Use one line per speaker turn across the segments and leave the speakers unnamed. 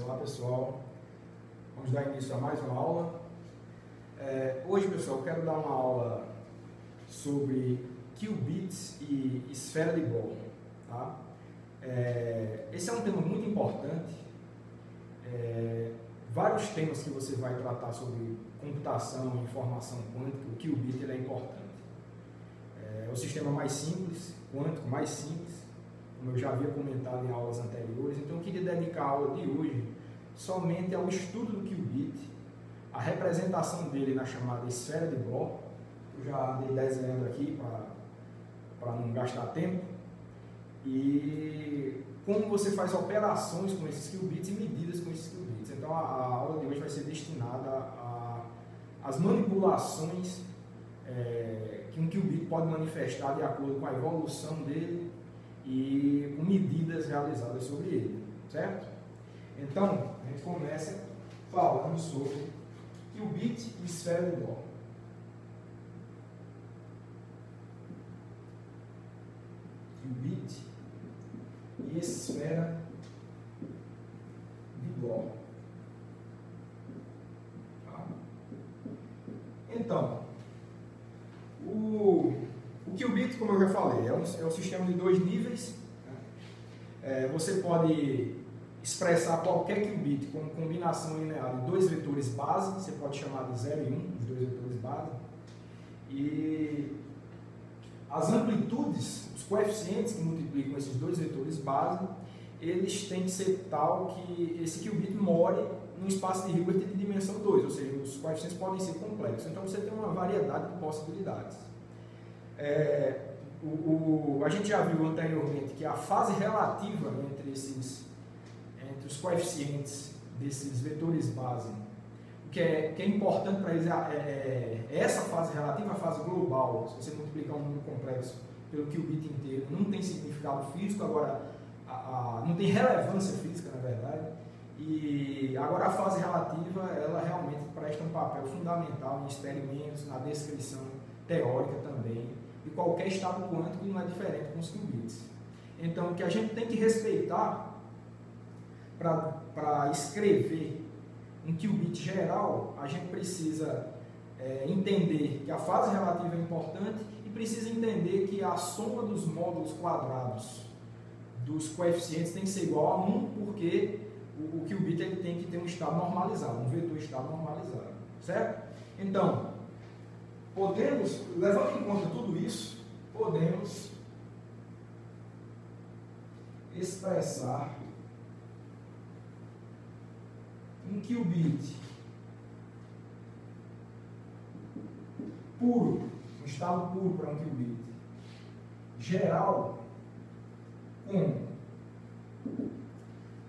Olá pessoal, vamos dar início a mais uma aula. Hoje pessoal, eu quero dar uma aula sobre qubits e esfera de Bohr. Tá? Esse é um tema muito importante. Vários temas que você vai tratar sobre computação e informação quântica, o qubit ele é importante. É o sistema mais simples, quântico mais simples, como eu já havia comentado em aulas anteriores. Então eu queria dedicar a aula de hoje somente ao estudo do qubit, a representação dele na chamada esfera de Bohr. Eu já andei desenhando aqui para não gastar tempo, e como você faz operações com esses qubits e medidas com esses qubits. Então a aula de hoje vai ser destinada às manipulações que um qubit pode manifestar de acordo com a evolução dele e com medidas realizadas sobre ele, certo? Então, a gente começa falando sobre qubit e esfera de Bohr. Qubit e esfera de Bohr. Tá? Então, o qubit, como eu já falei, é um sistema de dois níveis. Você pode expressar qualquer qubit como combinação linear de dois vetores base, você pode chamar de 0 e 1, os dois vetores base. E as amplitudes, os coeficientes que multiplicam esses dois vetores base, eles têm que ser tal que esse qubit more num espaço de Hilbert de dimensão 2, ou seja, os coeficientes podem ser complexos. Então você tem uma variedade de possibilidades. A gente já viu anteriormente que a fase relativa entre os coeficientes desses vetores base, o que é importante para eles é essa fase relativa, a fase global. Se você multiplicar um número complexo pelo qubit inteiro, não tem significado físico, agora não tem relevância física, na verdade. E agora a fase relativa, ela realmente presta um papel fundamental em experimentos, na descrição teórica também, e qualquer estado quântico não é diferente com os qubits. Então, o que a gente tem que respeitar para escrever um qubit geral, a gente precisa entender que a fase relativa é importante e precisa entender que a soma dos módulos quadrados dos coeficientes tem que ser igual a 1, porque o qubit ele tem que ter um estado normalizado, um vetor estado normalizado, certo? Então, levando em conta tudo isso, podemos expressar um qubit puro, um estado puro para um qubit geral,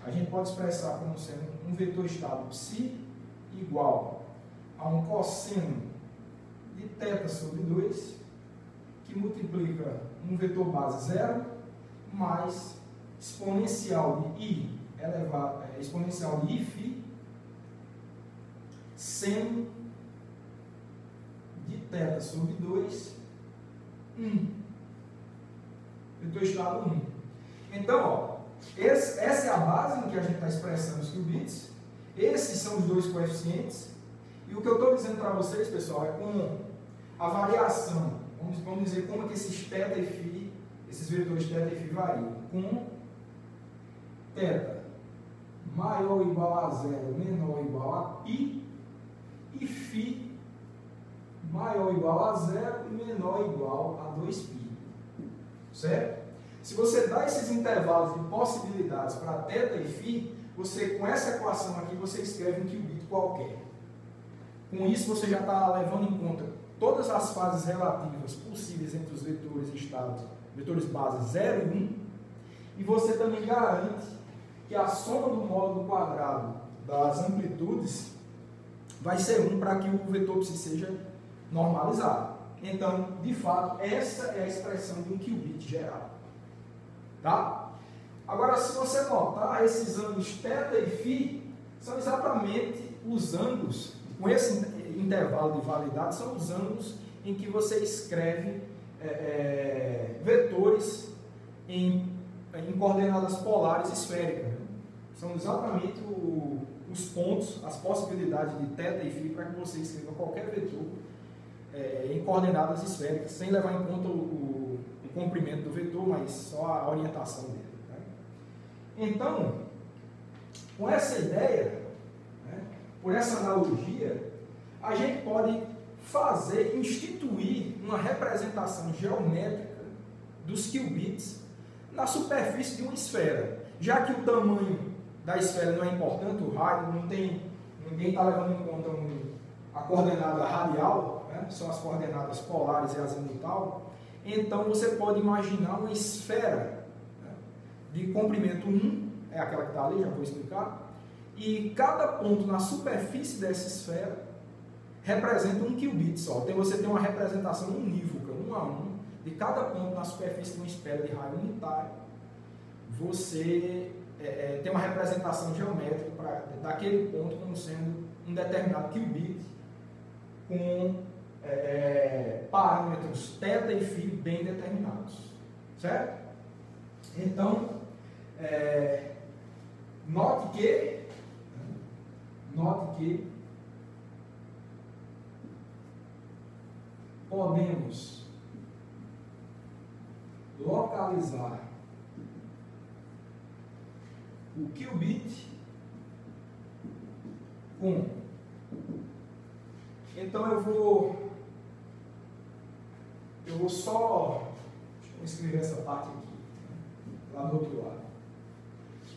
a gente pode expressar como sendo um vetor estado psi igual a um cosseno de θ sobre 2, que multiplica um vetor base 0 mais exponencial de i elevado, exponencial de i φ seno de θ sobre 2, 1. Vetor estado 1. Então, essa é a base em que a gente está expressando os qubits. Esses são os dois coeficientes. E o que eu estou dizendo para vocês, pessoal, é como a variação, vamos dizer como é que esses θ e φ, esses vetores θ e φ variam. Com θ maior ou igual a 0, menor ou igual a π, e φ maior ou igual a 0 e menor ou igual a 2π. Certo? Se você dá esses intervalos de possibilidades para θ e φ, você, com essa equação aqui, você escreve um qubit qualquer. Com isso, você já está levando em conta todas as fases relativas possíveis entre os vetores estados, vetores base 0 e 1, e você também garante que a soma do módulo quadrado das amplitudes vai ser 1 para que o vetor psi seja normalizado. Então, de fato, essa é a expressão de um qubit geral. Tá? Agora, se você notar, esses ângulos θ e φ são exatamente os ângulos, com esse intervalo de validade, são os ângulos em que você escreve vetores em coordenadas polares esféricas. Né? São exatamente os pontos, as possibilidades de θ e φ para que você escreva qualquer vetor em coordenadas esféricas, sem levar em conta o comprimento do vetor, mas só a orientação dele. Né? Então, com essa ideia, né, por essa analogia, a gente pode instituir uma representação geométrica dos qubits na superfície de uma esfera. Já que o tamanho da esfera não é importante, o raio, ninguém está levando em conta a coordenada radial, né, são as coordenadas polares e azimutal, então você pode imaginar uma esfera, né, de comprimento 1, é aquela que está ali, já vou explicar, e cada ponto na superfície dessa esfera representa um qubit só. Então você tem uma representação unívoca, 1 a 1, de cada ponto na superfície de uma esfera de raio unitário. Você tem uma representação geométrica daquele ponto como sendo um determinado qubit com parâmetros θ e φ bem determinados. Certo? Então, note que podemos localizar o qubit com. Então eu vou só, deixa eu escrever essa parte aqui, né, lá do outro lado.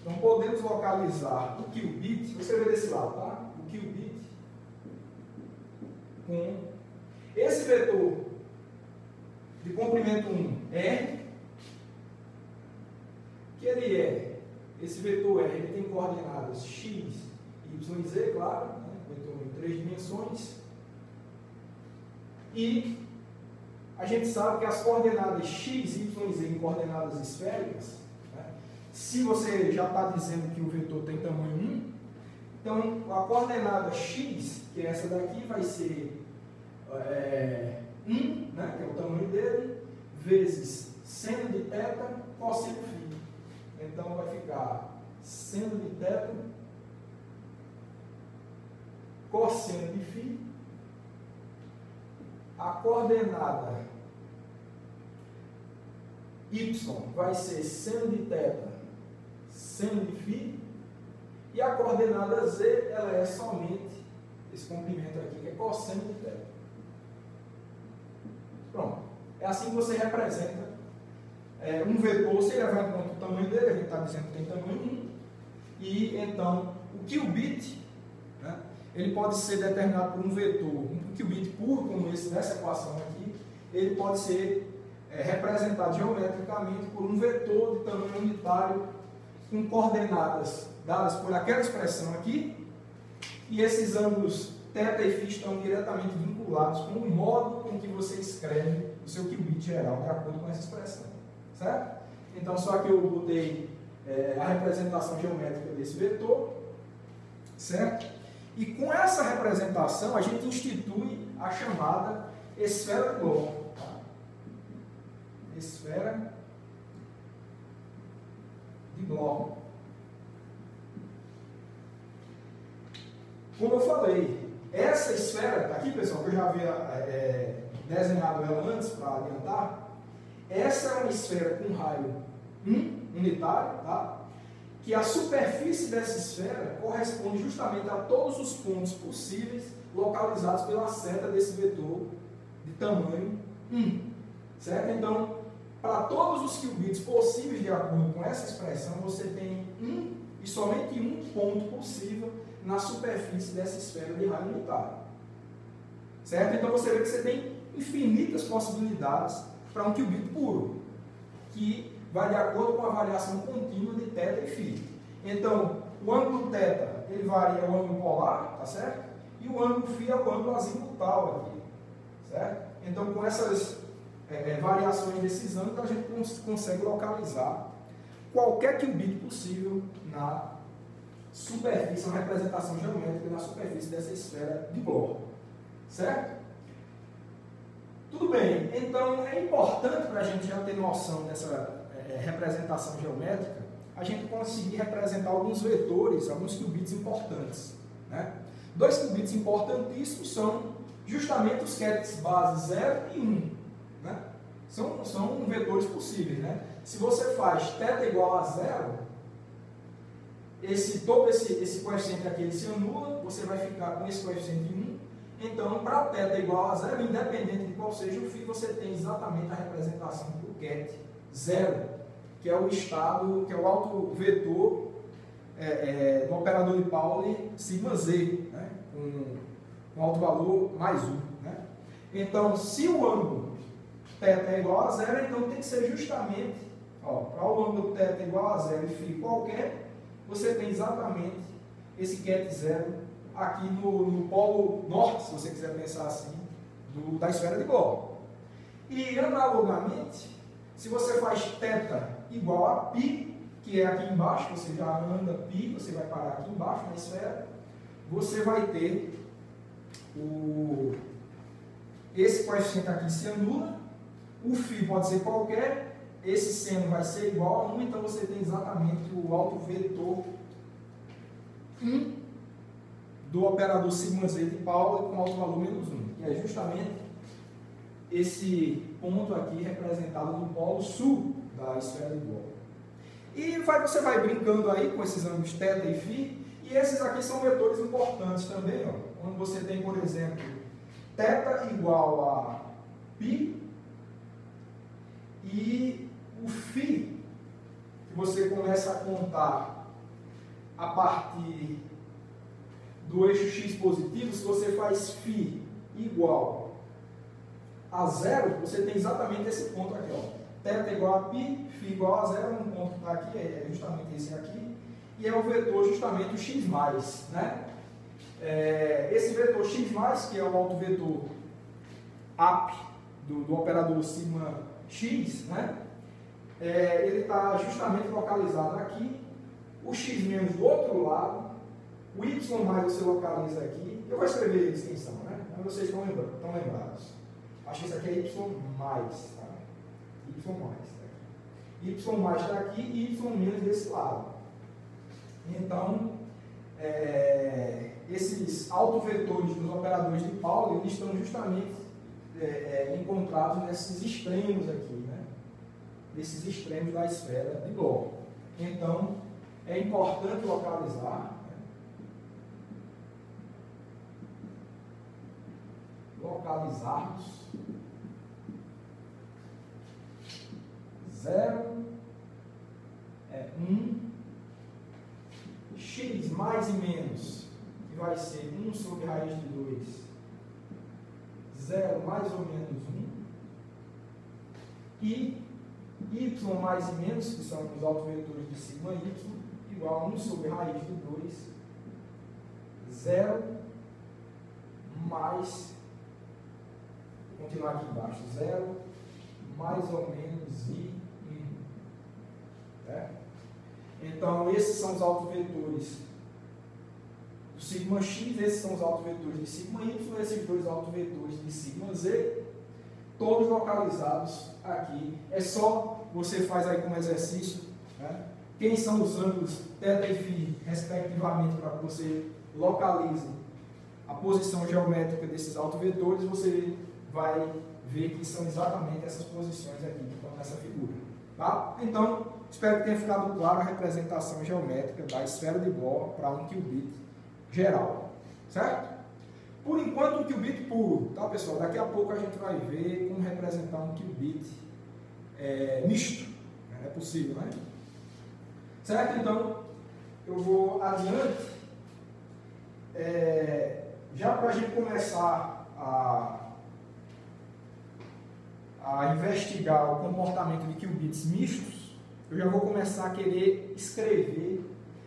Então podemos localizar o qubit, vou escrever desse lado, tá? O qubit com esse vetor de comprimento 1, R, que ele esse vetor R ele tem coordenadas x, y e z, claro, né? Vetor em 3 dimensões, e a gente sabe que as coordenadas x, y e z em coordenadas esféricas, né? Se você já está dizendo que o vetor tem tamanho 1, então a coordenada x, que é essa daqui, vai ser 1, né, que é o tamanho dele, vezes seno de θ, cosseno φ. Então vai ficar seno de θ, cosseno de φ, a coordenada y vai ser seno de θ, seno de φ, e a coordenada z ela é somente esse comprimento aqui, que é cosseno de θ. Pronto. É assim que você representa um vetor, sem levar em conta o tamanho dele, a gente está dizendo que tem tamanho 1, e então o qubit, né, ele pode ser determinado por um vetor, um qubit puro, como esse nessa equação aqui, ele pode ser representado geometricamente por um vetor de tamanho unitário com coordenadas dadas por aquela expressão aqui, e esses ângulos θ e φ estão diretamente vinculados com o modo com que você escreve o seu qubit geral, de acordo com essa expressão. Certo? Então, só que eu botei a representação geométrica desse vetor, certo? E com essa representação, a gente institui a chamada esfera de Bloch. Tá? Esfera de Bloch. Como eu falei, essa esfera, aqui pessoal, que eu já havia desenhado ela antes para adiantar, essa é uma esfera com raio unitário, tá? Que a superfície dessa esfera corresponde justamente a todos os pontos possíveis localizados pela seta desse vetor de tamanho 1. Certo? Então, para todos os qubits possíveis de acordo com essa expressão, você tem e somente um ponto possível na superfície dessa esfera de raio unitário. Certo? Então você vê que você tem infinitas possibilidades para um qubit puro, que vai de acordo com a variação contínua de θ e φ. Então, o ângulo θ ele varia o ângulo polar, tá certo? E o ângulo φ é o ângulo azimutal aqui, certo? Então, com essas variações desses ângulos, a gente consegue localizar qualquer qubit possível na superfície, uma representação geométrica na superfície dessa esfera de Bloch, certo? Tudo bem, então é importante para a gente já ter noção dessa representação geométrica, a gente conseguir representar alguns vetores, alguns qubits importantes, né? Dois qubits importantíssimos são justamente os qubits base 0 e 1, né? São vetores possíveis, né? Se você faz θ igual a 0, todo esse coeficiente aqui ele se anula, você vai ficar com esse coeficiente de 1. Então, para θ igual a 0, independente de qual seja o φ, você tem exatamente a representação do QET 0, que é o estado, que é o autovetor do operador de Pauli sigma z, né? Com alto valor mais 1. Né? Então, se o ângulo θ é igual a 0, então tem que ser justamente, para o ângulo θ igual a 0 e φ qualquer, você tem exatamente esse QET 0 aqui no polo norte, se você quiser pensar assim, da esfera de Bohr. E, analogamente, se você faz θ igual a π, que é aqui embaixo, você já anda π, você vai parar aqui embaixo na esfera, você vai ter esse coeficiente aqui se anula, o φ pode ser qualquer, esse seno vai ser igual a 1, então você tem exatamente o autovetor 1 do operador sigma z de Pauli com alto valor menos 1, que é justamente esse ponto aqui representado no polo sul da esfera de Bohr. E você vai brincando aí com esses ângulos θ e φ, e esses aqui são vetores importantes também, quando você tem, por exemplo, θ igual a π, e o φ, que você começa a contar a partir do eixo x positivo, se você faz φ igual a 0, você tem exatamente esse ponto aqui, θ igual a π, φ igual a 0, um ponto que está aqui, é justamente esse aqui, e é o vetor justamente o x+, né? Esse vetor x+, que é o autovetor AP do operador sigma x, né? Ele está justamente localizado aqui, o x- do outro lado, o y+ você localiza aqui, eu vou escrever a extensão, né? Mas vocês estão lembrados. Acho que isso aqui é y+, tá? Y+ está aqui e y- desse lado. Então, esses autovetores dos operadores de Pauli, eles estão justamente encontrados nesses extremos aqui, né? Nesses extremos da esfera de Bohr. Então, é importante localizarmos 0, 1, x mais e menos, que vai ser 1 sobre raiz de 2, 0 mais ou menos 1, e y mais e menos, que são os autovetores de sigma y, igual a 1 sobre raiz de 2, 0 mais, vou continuar aqui embaixo, 0 mais ou menos i 1. Né? Então, esses são os autovetores do sigma x, esses são os autovetores de sigma y, esses dois autovetores de sigma z, todos localizados aqui. É só você faz aí como exercício, né? Quem são os ângulos θ e φ, respectivamente, para que você localize a posição geométrica desses autovetores, você vai ver que são exatamente essas posições aqui que estão nessa figura. Tá? Então, espero que tenha ficado claro a representação geométrica da esfera de Bohr para um qubit geral. Certo? Por enquanto, um qubit puro. Tá, pessoal? Daqui a pouco a gente vai ver como representar um qubit misto. É possível, né? Certo? Então, eu vou adiante. Já para a gente começar a investigar o comportamento de qubits mistos, eu já vou começar a querer escrever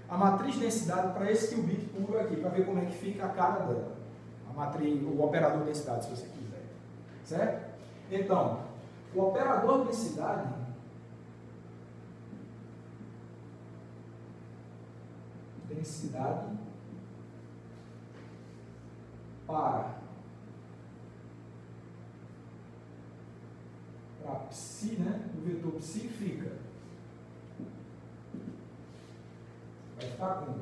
a matriz de densidade para esse qubit puro aqui, para ver como é que fica a cara dela. A matriz, o operador de densidade, se você quiser. Certo? Então, o operador de densidade para psi, né? O vetor psi fica ficar como?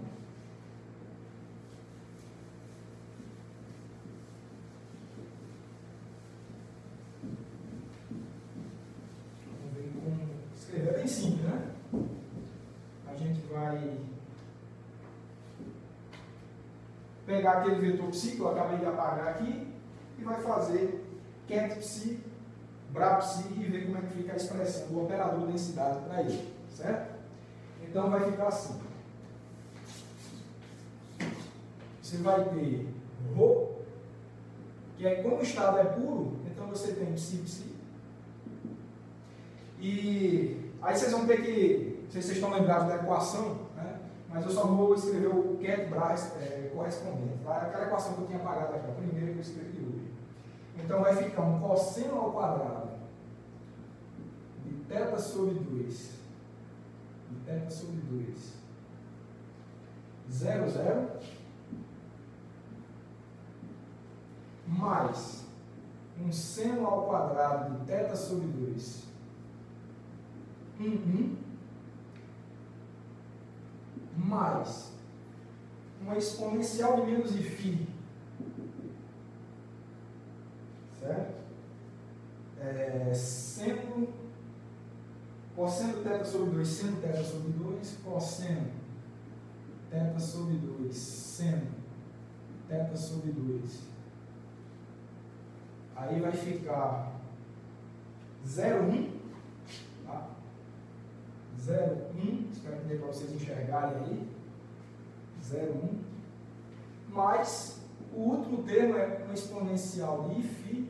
Vamos ver como escrever. É bem simples, né? A gente vai pegar aquele vetor psi que eu acabei de apagar aqui e vai fazer cat psi, bra psi e ver como é que fica a expressão do operador de densidade para ele, certo? Então vai ficar assim. Você vai ter ρ, que aí como o estado é puro, então você tem psi, psi. E aí vocês vão ter que, não sei se vocês estão lembrados da equação, né? Mas eu só vou escrever o cat bra correspondente, tá? Aquela equação que eu tinha apagado aqui, a primeira que eu escrevi hoje. Então vai ficar um cosseno ao quadrado de θ sobre 2, de θ sobre 2, 0, 0, mais um seno ao quadrado de θ sobre 2, 1, 1, mais uma exponencial de menos φ, certo? Seno, cosseno θ sobre 2, seno θ sobre 2, cosseno θ sobre 2, seno θ sobre 2. Aí vai ficar 0, 1, tá? 0, 1, espero que dê para vocês enxergarem aí, 0, 1, mais o último termo é uma exponencial de φ,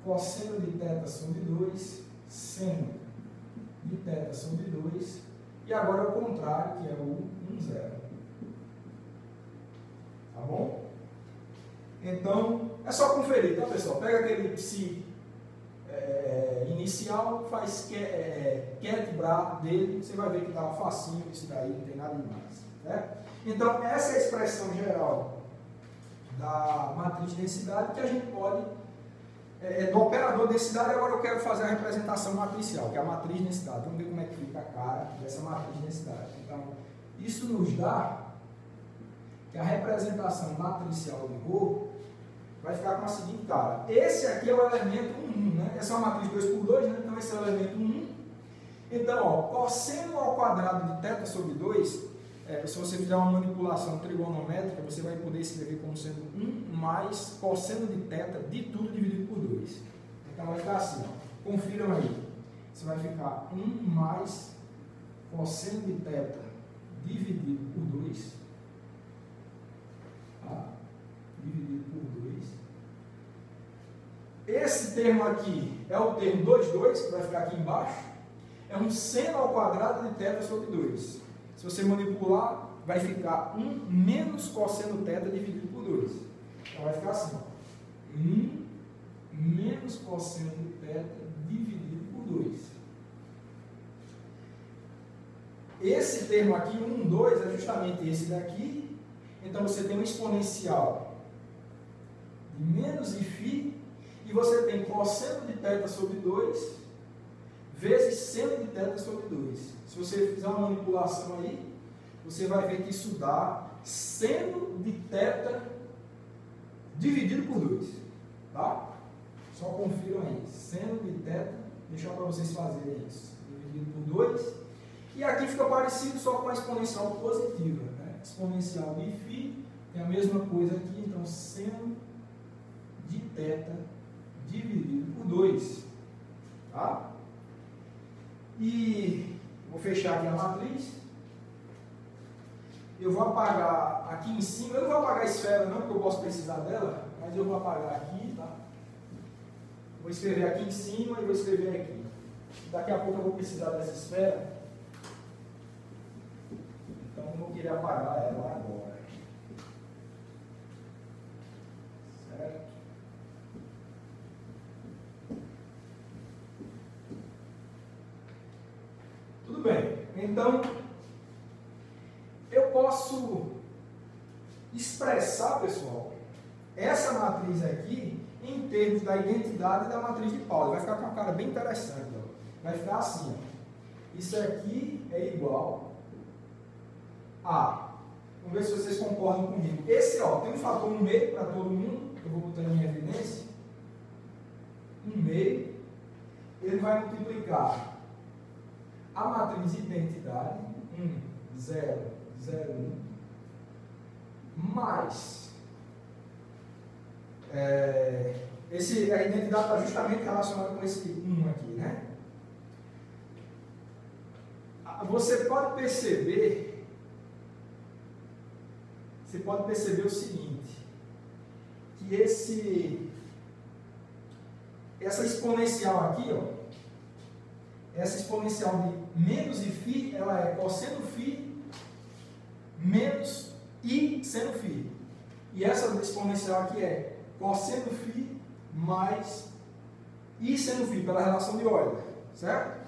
cosseno de θ sobre 2, seno de θ sobre 2, e agora é o contrário, que é o 1, 0. Tá bom? Então, é só conferir, tá pessoal? Pega aquele psi inicial, faz cat bra dele, você vai ver que dá facinho isso daí, não tem nada demais. Né? Então, essa é a expressão geral da matriz de densidade que a gente pode, do operador de densidade. Agora eu quero fazer a representação matricial, que é a matriz de densidade. Vamos ver como é que fica a cara dessa matriz de densidade. Então, isso nos dá que a representação matricial de ρ vai ficar com a seguinte cara. Esse aqui é o elemento 1, né? Essa é uma matriz 2 por 2, né? Então esse é o elemento 1. Então, ó, cosseno ao quadrado de θ sobre 2, se você fizer uma manipulação trigonométrica, você vai poder escrever como sendo 1 mais cosseno de θ de tudo dividido por 2. Então vai ficar assim, ó. Confiram aí. Você vai ficar 1 mais cosseno de θ dividido por 2. Tá? Dividido por 2. Esse termo aqui é o termo 2, 2, que vai ficar aqui embaixo. É um seno ao quadrado de θ sobre 2. Se você manipular, vai ficar 1 menos cosseno θ dividido por 2. Então vai ficar assim, ó. 1 menos cosseno θ dividido por 2. Esse termo aqui, 1, 2, é justamente esse daqui. Então você tem um exponencial de menos φ, e você tem cosseno de θ sobre 2 vezes seno de θ sobre 2. Se você fizer uma manipulação aí, você vai ver que isso dá seno de θ dividido por 2. Tá? Só confiram aí. Seno de θ, deixar para vocês fazerem isso. Dividido por 2. E aqui fica parecido só com a exponencial positiva. Né? Exponencial de φ é a mesma coisa aqui, então seno de θ dividido por 2. Tá? E vou fechar aqui a matriz. Eu vou apagar aqui em cima. Eu não vou apagar a esfera não, porque eu posso precisar dela, mas eu vou apagar aqui, tá? Vou escrever aqui em cima e vou escrever aqui. Daqui a pouco eu vou precisar dessa esfera. Então eu vou querer apagar ela agora. Certo? Tudo bem. Então, eu posso expressar, pessoal, essa matriz aqui em termos da identidade da matriz de Pauli. Vai ficar com uma cara bem interessante. Ó. Vai ficar assim. Ó. Isso aqui é igual A. Vamos ver se vocês concordam comigo. Esse, ó, tem um fator no meio para todo mundo. Eu vou botar em evidência. 1/2. Ele vai multiplicar a matriz identidade. 1, 0, 0, 1. Mais. A identidade está justamente relacionada com esse 1 aqui, né? Você pode perceber o seguinte, que essa exponencial aqui, ó, essa exponencial de menos φ, ela é cosseno φ menos I seno φ. E essa exponencial aqui é cosseno φ mais I seno φ, pela relação de Euler, certo?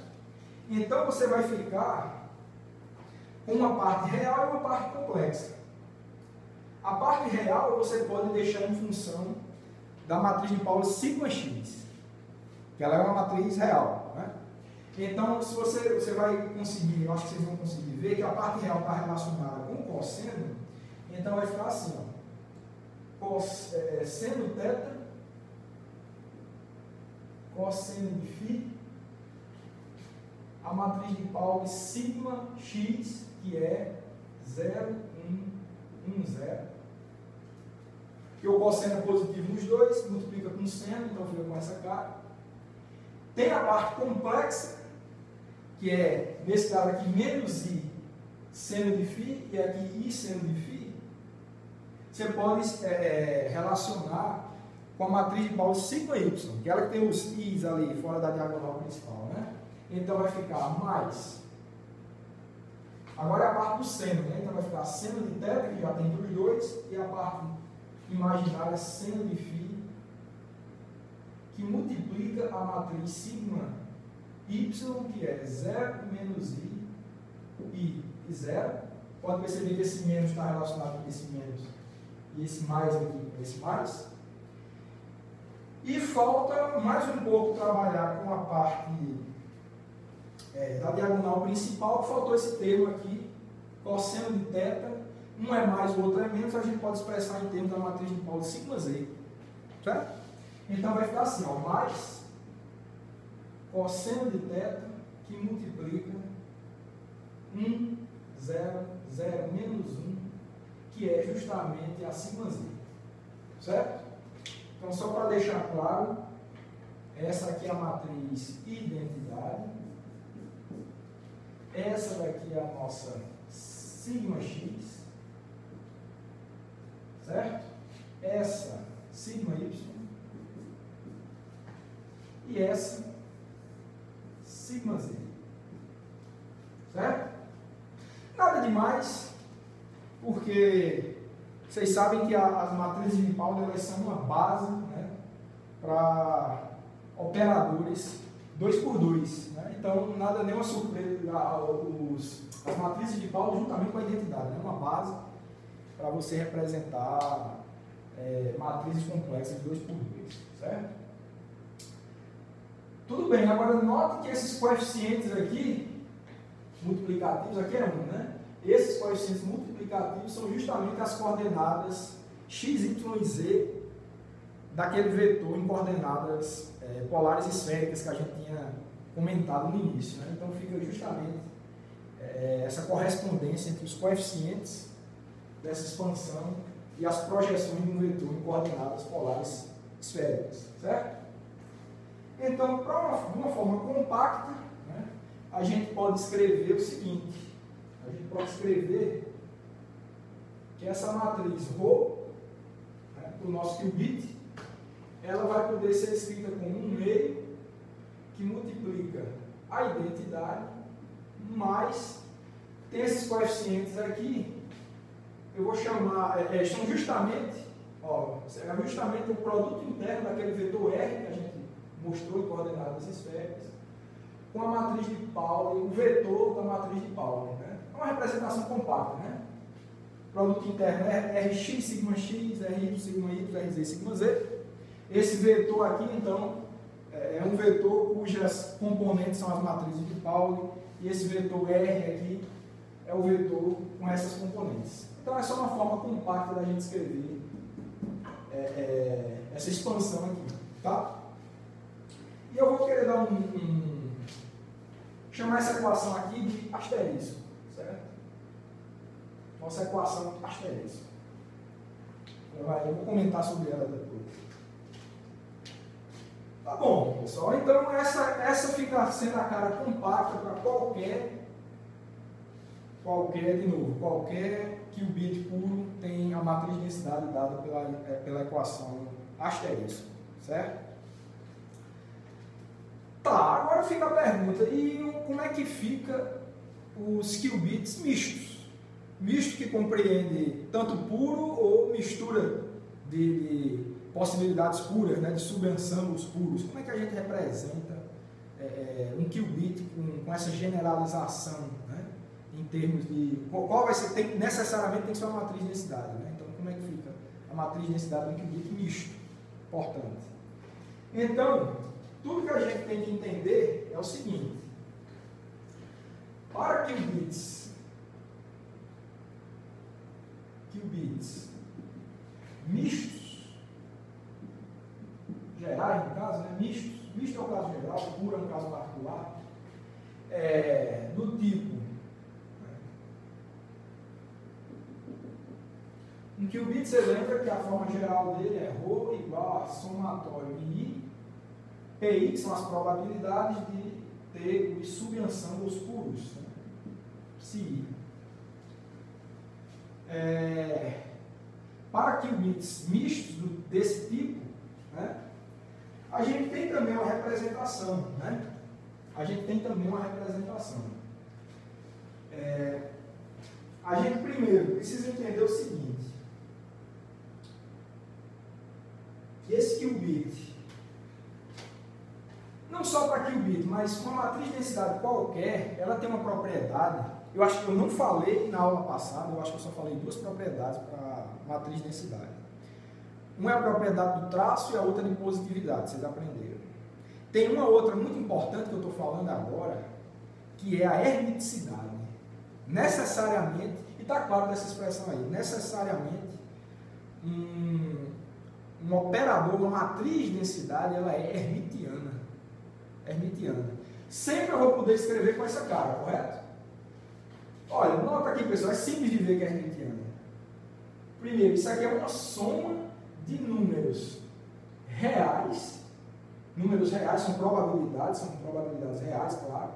Então você vai ficar com uma parte real e uma parte complexa. A parte real você pode deixar em função da matriz de Pauli σx, que ela é uma matriz real, né? Então, se você vai conseguir, eu acho que vocês vão conseguir ver que a parte real está relacionada com o cosseno, então vai ficar assim, ó, seno θ, cosseno de φ, a matriz de Pauli sigma x, que é 0, 1, 1, 0. Que o cosseno é positivo nos dois, multiplica com seno, então fica com essa cara. Tem a parte complexa, que é, nesse caso aqui, menos I seno de φ, e aqui I seno de φ. Você pode relacionar com a matriz de Pauli sigma y, que é ela que tem os I's ali, fora da diagonal principal, né? Então vai ficar mais. Agora é a parte do seno, né? Então vai ficar seno de θ, que já tem dos dois, e a parte imaginária seno de φ, que multiplica a matriz sigma y, que é 0 menos I e 0. Pode perceber que esse menos está relacionado com esse menos e esse mais aqui com esse mais. E falta mais um pouco trabalhar com a parte da diagonal principal, que faltou esse termo aqui, cosseno de θ, um é mais, o outro é menos, a gente pode expressar em termos da matriz de Pauli sigma z, certo? Então vai ficar assim, ó, mais cosseno de θ, que multiplica 1, 0, 0, menos 1, que é justamente a sigma z, certo? Então, só para deixar claro, essa aqui é a matriz identidade, essa daqui é a nossa sigma x, certo? Essa sigma y e essa sigma z, certo? Nada demais, porque vocês sabem que as matrizes de Pauli, elas são uma base, né, para operadores 2x2, né? Então nada, nenhuma surpresa, as matrizes de Pauli juntamente com a identidade, né? Uma base para você representar matrizes complexas 2x2, certo? Tudo bem, agora note que esses coeficientes aqui, multiplicativos, aqui é 1, né? Esses coeficientes multiplicativos são justamente as coordenadas x, y e z daquele vetor em coordenadas polares esféricas que a gente tinha comentado no início, né? Então fica justamente essa correspondência entre os coeficientes dessa expansão e as projeções de um vetor em coordenadas polares esféricas, certo? Então, de uma forma compacta, né, a gente pode escrever o seguinte: a gente pode escrever que essa matriz ρ, né, para o nosso qubit, ela vai poder ser escrita como 1/2, que multiplica a identidade, mais, tem esses coeficientes aqui, eu vou chamar, são justamente, é justamente o produto interno daquele vetor R que a gente mostrou em coordenadas esféricas, com a matriz de Pauli, o vetor da matriz de Pauli, né? É uma representação compacta, né? Produto interno é Rx sigma x, Ry sigma y, Rz sigma z. Esse vetor aqui, então, é um vetor cujas componentes são as matrizes de Pauli, e esse vetor R aqui é o vetor com essas componentes. Então é só uma forma compacta da gente escrever essa expansão aqui, tá? E eu vou querer dar chamar essa equação aqui de asterisco, certo? Nossa equação asterisco. Eu vou comentar sobre ela depois. Tá bom, pessoal. Então essa fica sendo a cara compacta para qualquer qubit puro tem a matriz de densidade dada pela equação asterisco, certo? Tá, agora fica a pergunta, e como é que fica os qubits mistos? Misto que compreende tanto puro ou mistura de possibilidades puras, né, de subensembles puros. Como é que a gente representa um qubit com essa generalização, né, em termos de qual vai ser, necessariamente tem que ser uma matriz de densidade, né? Então como é que fica a matriz de densidade de um qubit misto? Importante. Então, tudo que a gente tem que entender é o seguinte: para qubits mistos, gerais no caso, né? Misto é o caso geral, puro é um caso particular, do tipo, um qubit, você lembra que a forma geral dele é ρ igual a somatório de I, PI, que são as probabilidades de ter os subensembles puros, né? Psi. Para qubits mistos desse tipo, né, a gente tem também uma representação, né? A gente primeiro precisa entender o seguinte: que esse qubit, não só para qubit, mas com uma matriz de densidade qualquer, ela tem uma propriedade. Eu acho que eu não falei na aula passada, eu acho que eu só falei duas propriedades para matriz de densidade. Uma é a propriedade do traço e a outra de positividade, vocês aprenderam. Tem uma outra muito importante que eu estou falando agora, que é a hermiticidade. Necessariamente, e está claro dessa expressão aí, necessariamente um operador, uma matriz de densidade, ela é hermitiana. Sempre eu vou poder escrever com essa cara, correto? Olha, nota aqui, pessoal, é simples de ver que é hermitiana. Primeiro, isso aqui é uma soma de números reais. Números reais são probabilidades reais, claro.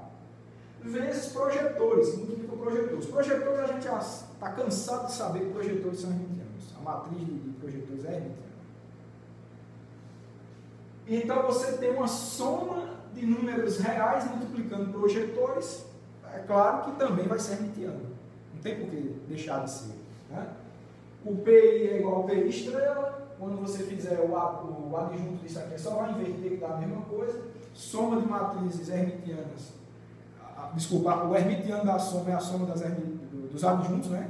Vezes projetores, multiplica projetores. Projetores, a gente já está cansado de saber que projetores são hermitianos. A matriz de projetores é hermitiana. Então você tem uma soma de números reais multiplicando projetores. É claro que também vai ser hermitiano. Não tem por que deixar de ser, né? O PI é igual ao PI estrela. Quando você fizer o adjunto disso aqui, só vai inverter que dá a mesma coisa. Soma de matrizes hermitianas. Desculpa, o hermitiano da soma é a soma dos adjuntos, né?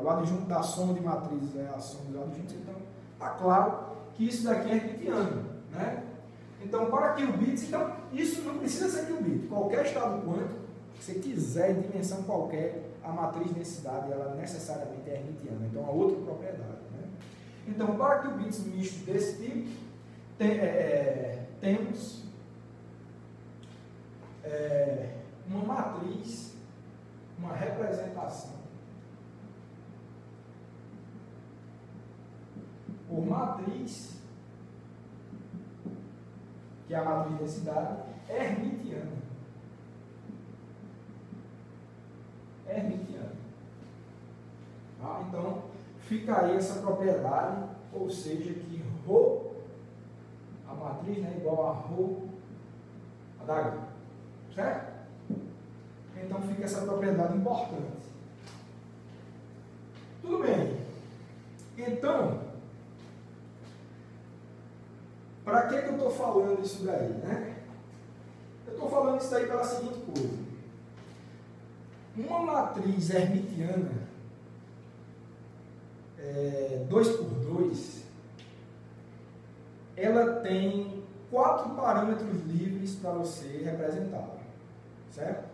O adjunto da soma de matrizes é a soma dos adjuntos. Então, está claro que isso daqui é hermitiano, né? Então, para qubits, então, isso não precisa ser qubit. Qualquer estado quântico, que você quiser, em dimensão qualquer, a matriz de densidade, ela necessariamente é hermitiana. Então, é outra propriedade, né? Então, para qubits mistos desse tipo, temos uma matriz, uma representação por matriz, que é a matriz de densidade, hermitiana. Tá? Então, fica aí essa propriedade, ou seja, que ρ, a matriz, né, igual a ρ a da H. Certo? Então, fica essa propriedade importante. Tudo bem. Então, para que eu estou falando isso daí, né? Eu estou falando isso daí pela seguinte coisa. Uma matriz hermitiana 2×2, ela tem 4 parâmetros livres para você representá-la, certo?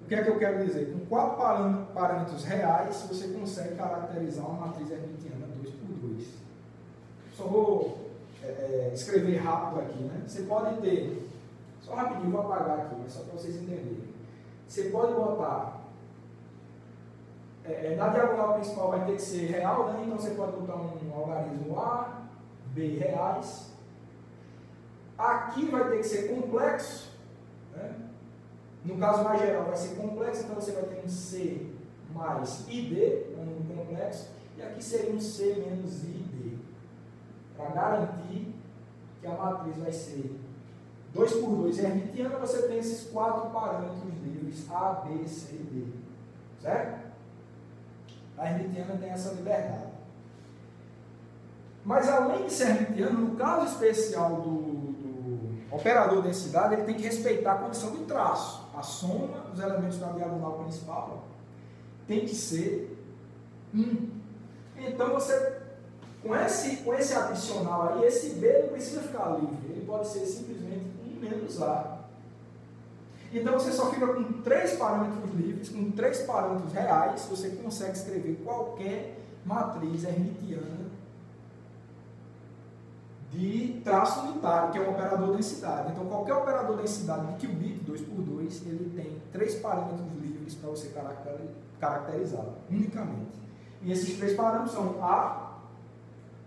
O que é que eu quero dizer? Com 4 parâmetros reais, você consegue caracterizar uma matriz hermitiana 2×2. Só vou escrever rápido aqui, né? Você pode ter, só rapidinho, vou apagar aqui, mas só para vocês entenderem. Você pode botar, na diagonal principal vai ter que ser real, né? Então você pode botar um algarismo A, B reais. Aqui vai ter que ser complexo, né? No caso mais geral vai ser complexo, então você vai ter um C mais ID, um número complexo, e aqui seria um C menos ID, para garantir que a matriz vai ser 2×2 hermitiana. Você tem esses 4 parâmetros livres, A, B, C e D, certo? A hermitiana tem essa liberdade. Mas além de ser hermitiano, no caso especial do operador de densidade, ele tem que respeitar a condição de traço. A soma dos elementos da diagonal principal tem que ser 1. Então você, com esse adicional aí, esse B não precisa ficar livre, ele pode ser simplesmente 1 menos A. Então você só fica com 3 parâmetros livres, com 3 parâmetros reais, você consegue escrever qualquer matriz hermitiana de traço unitário, que é um operador de densidade. Então, qualquer operador de densidade de qubit 2×2, ele tem 3 parâmetros livres para você caracterizá-lo, unicamente. E esses 3 parâmetros são A,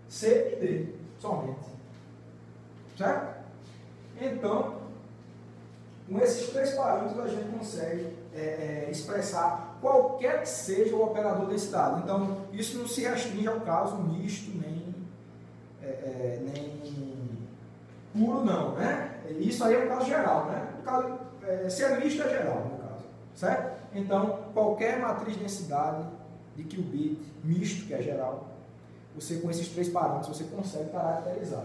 C e D, somente. Certo? Então, com esses 3 parâmetros, a gente consegue expressar qualquer que seja o operador de densidade. Então, isso não se restringe ao caso misto, nem puro não, né? Isso aí é um caso geral, né? No caso, se é misto, é geral, no caso, certo? Então, qualquer matriz de densidade de qubit misto, que é geral, você com esses 3 parâmetros, você consegue caracterizar.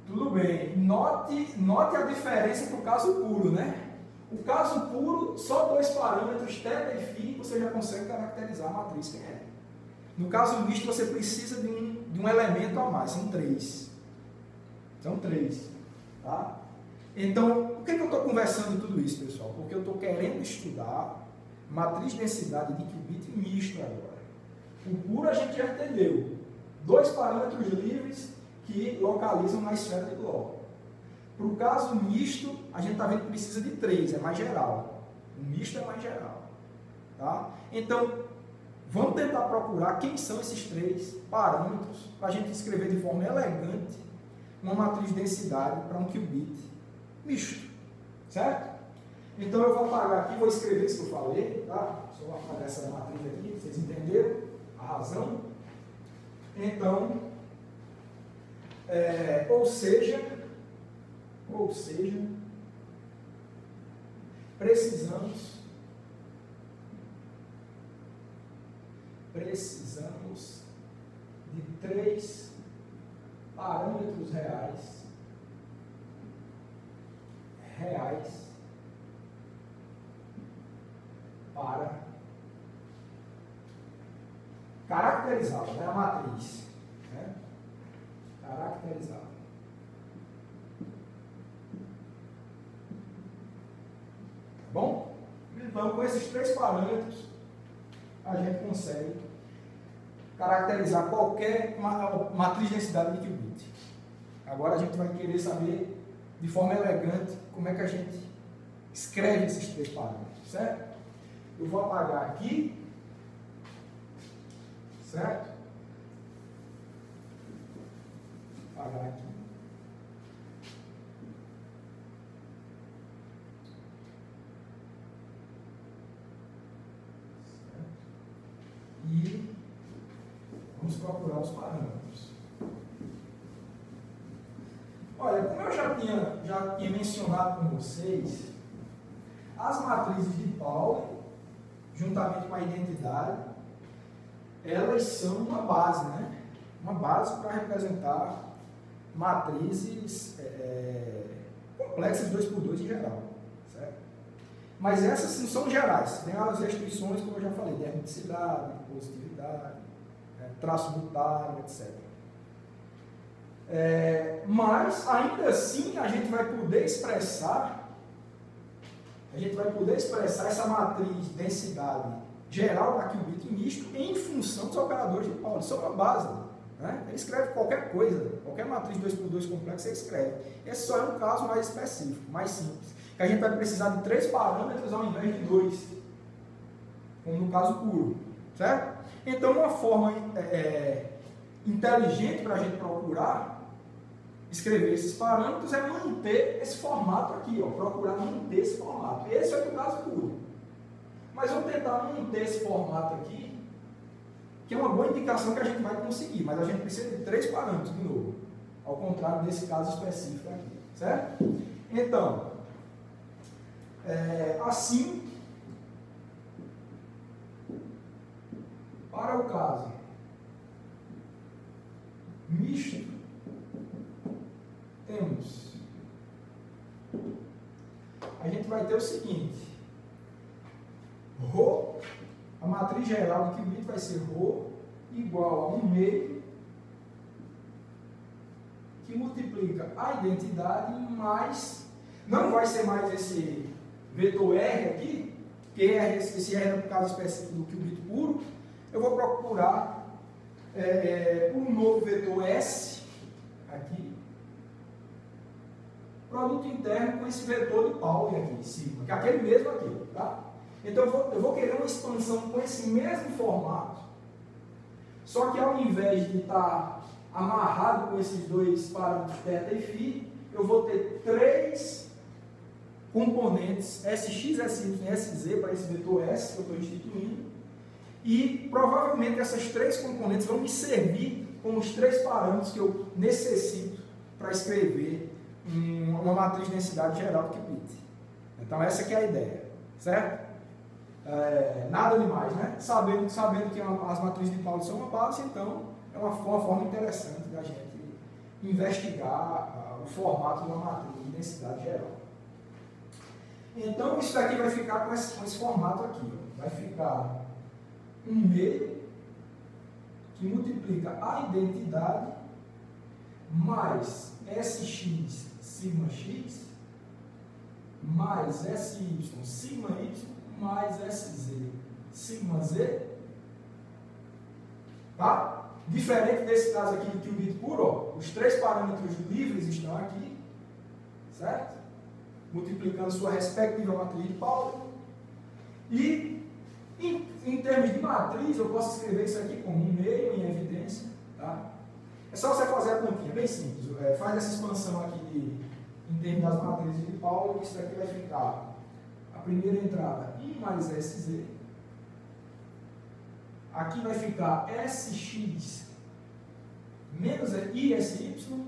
Tudo bem, note a diferença para o caso puro, né? O caso puro, só 2 parâmetros, θ e φ, você já consegue caracterizar a matriz que é. No caso misto, você precisa de um elemento a mais, são 3. São 3. Tá? Então, por que eu estou conversando tudo isso, pessoal? Porque eu estou querendo estudar matriz de densidade de qubit misto agora. O puro a gente já entendeu. 2 parâmetros livres que localizam na esfera de Bloch. Para o caso misto, a gente está vendo que precisa de 3, é mais geral. O misto é mais geral. Tá? Então, vamos tentar procurar quem são esses 3 parâmetros para a gente escrever de forma elegante uma matriz de densidade para um qubit misto. Certo? Então, eu vou apagar aqui, vou escrever isso que eu falei. Tá? Só vou apagar essa matriz aqui, vocês entenderam a razão. Então, ou seja, precisamos de 3 parâmetros reais para caracterizá-la, né, a matriz, né? Caracterizá-la. Bom? Então, com esses 3 parâmetros, a gente consegue caracterizar qualquer matriz de densidade de qubit. Agora a gente vai querer saber, de forma elegante, como é que a gente escreve esses 3 parâmetros, certo? Eu vou apagar aqui, certo? Apagar aqui. E vamos procurar os parâmetros. Olha, como eu já tinha mencionado com vocês, as matrizes de Pauli, juntamente com a identidade, elas são uma base, né? Uma base para representar matrizes complexas 2×2 em geral, certo? Mas essas não são gerais, tem as restrições, como eu já falei, de hermeticidade, de positividade, traço unitário, etc. Mas, ainda assim, a gente vai poder expressar essa matriz densidade geral da qubit misto em função dos operadores de Pauli. Isso é uma base. Né? Ele escreve qualquer coisa, qualquer matriz 2x2 complexa, ele escreve. Esse só é um caso mais específico, mais simples. Que a gente vai precisar de 3 parâmetros ao invés de 2, como no caso puro. Certo? Então, uma forma inteligente para a gente procurar escrever esses parâmetros é manter esse formato aqui, ó, procurar manter esse formato. Esse é o caso puro. Mas vamos tentar manter esse formato aqui, que é uma boa indicação que a gente vai conseguir, mas a gente precisa de 3 parâmetros de novo, ao contrário desse caso específico aqui, certo? Então, assim, para o caso misto, a gente vai ter o seguinte: ρ, a matriz geral do qubit vai ser ρ igual a 1 meio, que multiplica a identidade mais, não vai ser mais esse vetor R aqui, que esse R é no caso específico do qubit puro, eu vou procurar um novo vetor S aqui, produto interno com esse vetor de Pauli aqui em cima, que é aquele mesmo aqui, tá? Então eu vou querer uma expansão com esse mesmo formato, só que ao invés de estar amarrado com esses dois parâmetros θ e φ, eu vou ter 3 componentes SX, SY e SZ para esse vetor S que eu estou instituindo, e provavelmente essas 3 componentes vão me servir como os 3 parâmetros que eu necessito para escrever uma matriz de densidade geral do qubit. Então essa que é a ideia, certo? Nada demais, né? Sabendo que as matrizes de Pauli são uma base, então é uma forma interessante da gente investigar o formato de uma matriz de densidade geral. Então isso daqui vai ficar com esse formato aqui, ó. Vai ficar 1 meio, que multiplica a identidade mais SX sigma x mais SY sigma y mais SZ sigma z, tá? Diferente desse caso aqui do qubit puro, ó, os 3 parâmetros livres estão aqui, certo? Multiplicando sua respectiva matriz de Pauli. E em termos de matriz, eu posso escrever isso aqui como 1 meio em evidência, tá? É só você fazer a continha, bem simples. Faz essa expansão aqui em termos das matrizes de Pauli, isso aqui vai ficar a primeira entrada I mais SZ. Aqui vai ficar SX menos ISY.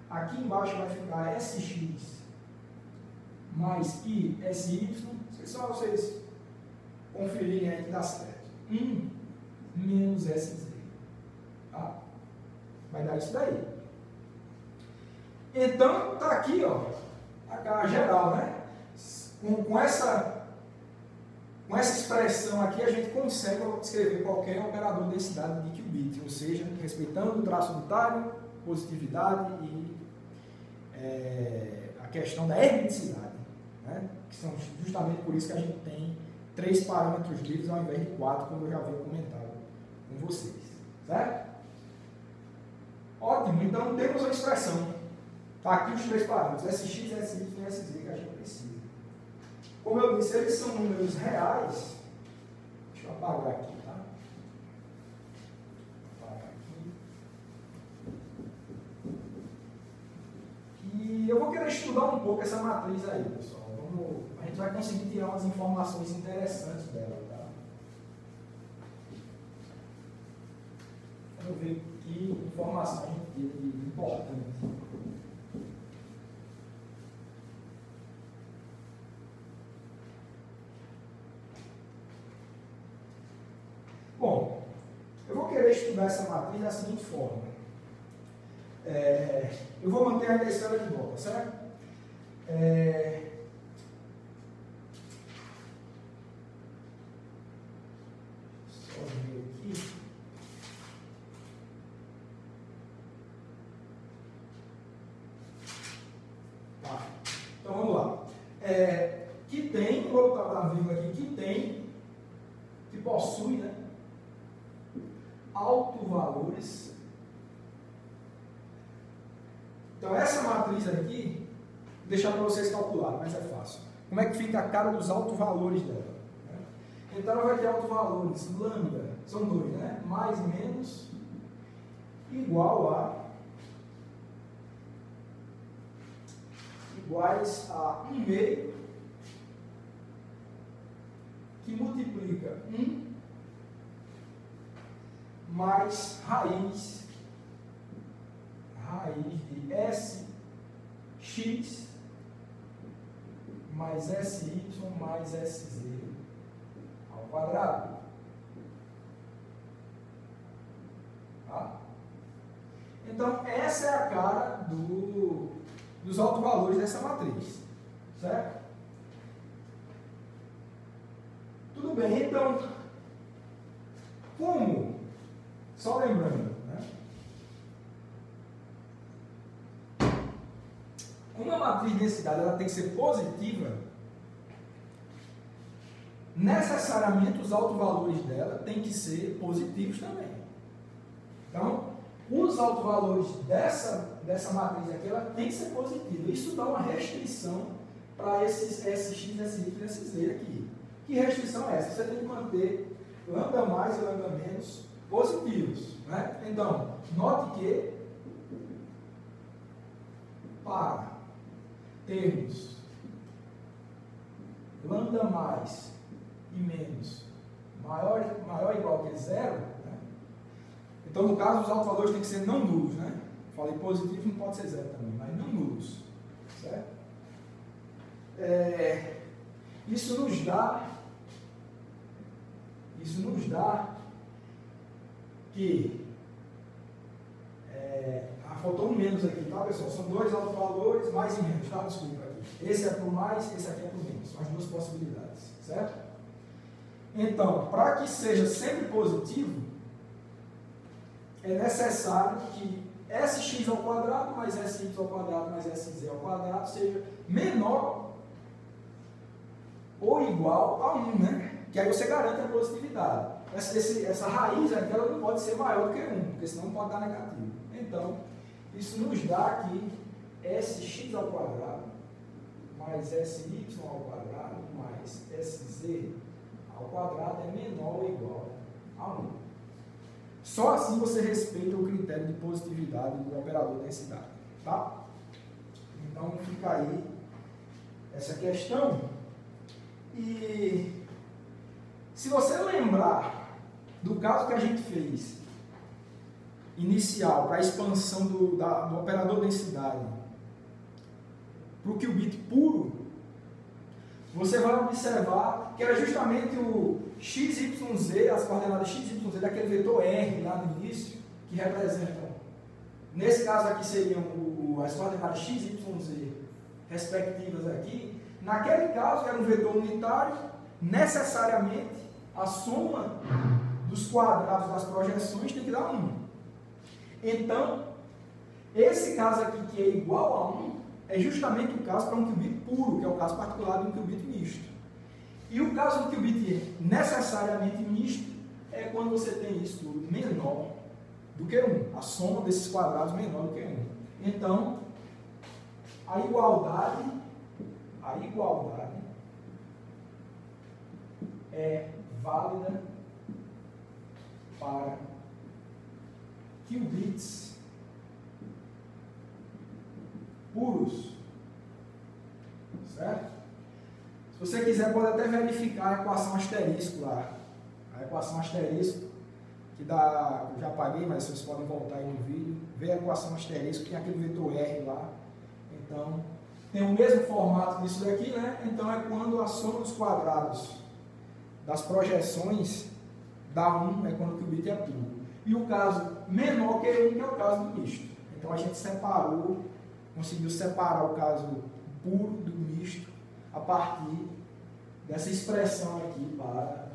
Aqui embaixo vai ficar SX mais ISY. Só vocês conferirem aí que dá certo. 1 menos SZ. Tá? Vai dar isso daí. Então, tá aqui, ó, a geral, né? Com essa expressão aqui, a gente consegue escrever qualquer operador de densidade de qubit, ou seja, respeitando o traço unitário, positividade e a questão da hermiticidade, né? Que são justamente por isso que a gente tem 3 parâmetros livres ao invés de 4, como eu já havia comentado com vocês, certo? Ótimo, então temos a expressão. Está aqui os 3 parâmetros, SX, SY e SZ que a gente precisa. Como eu disse, eles são números reais. Deixa eu apagar aqui, tá? Apagar aqui. E eu vou querer estudar um pouco essa matriz aí, pessoal. A gente vai conseguir tirar umas informações interessantes dela, tá? Vamos ver que informação a gente teve de importante. Bom, eu vou querer estudar essa matriz da seguinte forma. Eu vou manter ainda a esfera de volta, certo? Só ver aqui. que tem, vou botar uma vírgula aqui, que possui, né, autovalores. Então essa matriz aqui, vou deixar para vocês calcularem, mas é fácil. Como é que fica a cara dos autovalores dela? Né? Então ela vai ter autovalores lambda, são dois, né? Mais e menos, iguais a 1/2, que multiplica 1 mais raiz de sx mais sy mais sz ao quadrado. Tá? Então, essa é a cara dos autovalores dessa matriz. Certo? Tudo bem, então, como? Só lembrando, né? Como a matriz de densidade ela tem que ser positiva, necessariamente os autovalores dela têm que ser positivos também. Então, os autovalores dessa matriz aqui, ela tem que ser positiva. Isso dá uma restrição para esses SX, SY e SZ aqui. Que restrição é essa? Você tem que manter lambda mais e lambda menos positivos. Né? Então, note que para termos lambda mais e menos maior ou igual que zero, né? Então no caso os autovalores têm que ser não nulos, né? Falei positivo, não pode ser zero também, mas não nulos, certo? Isso nos dá que faltou um menos aqui, tá, pessoal? São dois autovalores, mais e menos, tá? Desculpa aqui. Esse é por mais, esse aqui é por menos. São as duas possibilidades, certo? Então, para que seja sempre positivo, é necessário que sx ao quadrado mais sy ao quadrado mais sz ao quadrado seja menor ou igual a 1, né? Que aí você garante a positividade. Essa raiz aqui ela não pode ser maior do que 1, porque senão não pode dar negativo. Então, isso nos dá aqui sx ao quadrado mais sy ao quadrado mais sz ao quadrado é menor ou igual a 1. Só assim você respeita o critério de positividade do operador densidade. Tá? Então fica aí essa questão. E se você lembrar do caso que a gente fez inicial para a expansão do operador densidade para o qubit puro, você vai observar que era justamente o XYZ, as coordenadas XYZ daquele vetor R lá no início, que representam, nesse caso aqui seriam as coordenadas XYZ respectivas aqui. Naquele caso era um vetor unitário, necessariamente a soma dos quadrados das projeções tem que dar 1. Então, esse caso aqui que é igual a 1 é justamente o caso para um qubit puro, que é o caso particular de um qubit misto. E o caso do qubit necessariamente misto é quando você tem isso tudo menor do que 1. A soma desses quadrados menor do que 1. Então, a igualdade é válida para qubits puros, certo? Se você quiser, pode até verificar a equação asterisco lá. A equação asterisco, que dá, eu já apaguei, mas vocês podem voltar aí no vídeo, ver a equação asterisco, tem aquele vetor R lá. Então, tem o mesmo formato disso daqui, né? Então, é quando a soma dos quadrados das projeções dá 1, é quando o qubit é puro. E o caso menor que 1, que é o caso do misto. Então, a gente separou, conseguiu separar o caso puro do misto a partir dessa expressão aqui para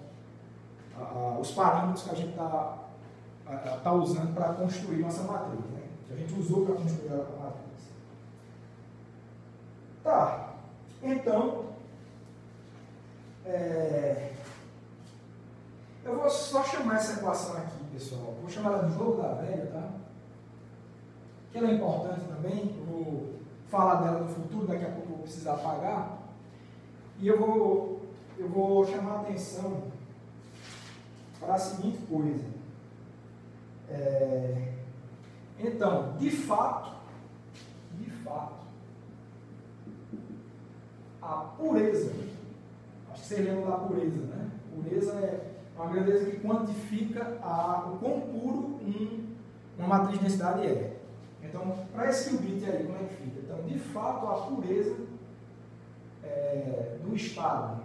os parâmetros que a gente está usando para construir nossa matriz, né? Que a gente usou para construir a matriz. Tá. Então, eu vou só chamar essa equação aqui, pessoal. Vou chamar ela de jogo da velha, tá? Que ela é importante também. Eu vou falar dela no futuro, daqui a pouco eu vou precisar apagar. E eu vou chamar a atenção para a seguinte coisa. Então, de fato, a pureza, acho que vocês lembram da pureza, né? Pureza é uma grandeza que quantifica o quão puro uma matriz de densidade é. Então, para esse qubit aí, como é que fica? Então, de fato, a pureza do estado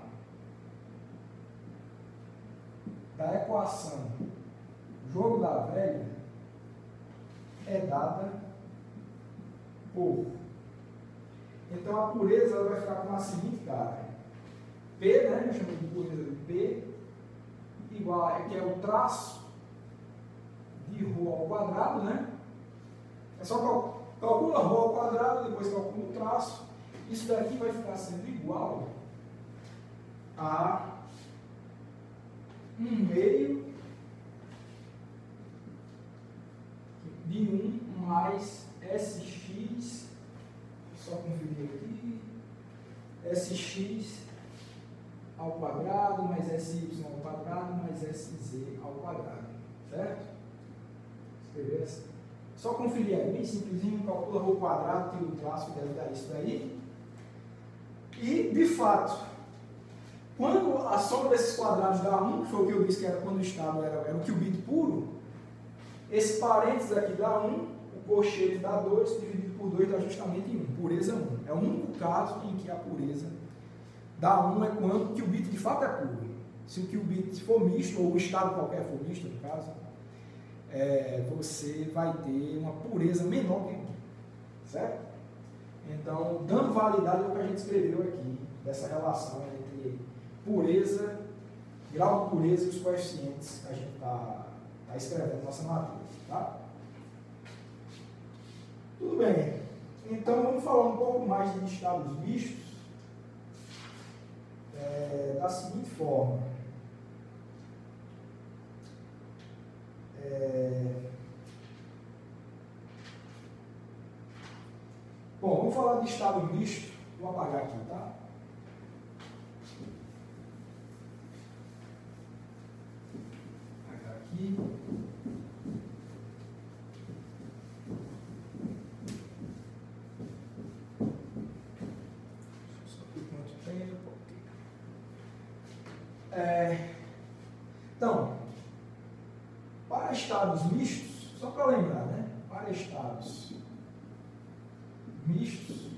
da equação jogo da velha é dada por. Então, a pureza ela vai ficar com a seguinte cara. P, né? Eu chamo de pureza de P, igual a, que é o traço de ρ ao quadrado, né? É só calcula ρ ao quadrado, depois calcula o traço. Isso daqui vai ficar sendo igual a 1/2 de 1 mais Sx, só conferir aqui, Sx ao quadrado mais Sy ao quadrado mais Sz ao quadrado, certo? Escrever assim. Só conferir aí, bem simplesinho, calcula o quadrado, tira o traço, deve dar isso daí. E, de fato, quando a soma desses quadrados dá 1, que foi o que eu disse que era quando o estado era o qubit puro, esse parênteses aqui dá 1, o colchete dá 2, dividido por 2 dá justamente 1, pureza 1. É o único caso em que a pureza dá 1 é quando o qubit de fato é puro. Se o qubit for misto, ou o estado qualquer for misto, no caso, você vai ter uma pureza menor que 1, certo? Então, dando validade ao que a gente escreveu aqui, dessa relação entre pureza, grau de pureza e os coeficientes que a gente está escrevendo na nossa matriz, tá? Tudo bem. Então, vamos falar um pouco mais de estados mistos da seguinte forma. Bom, vamos falar de estado misto. Vou apagar aqui, tá? Apagar aqui. Só por quanto tempo. Então, para estados mistos, só para lembrar, né? Para estados mistos,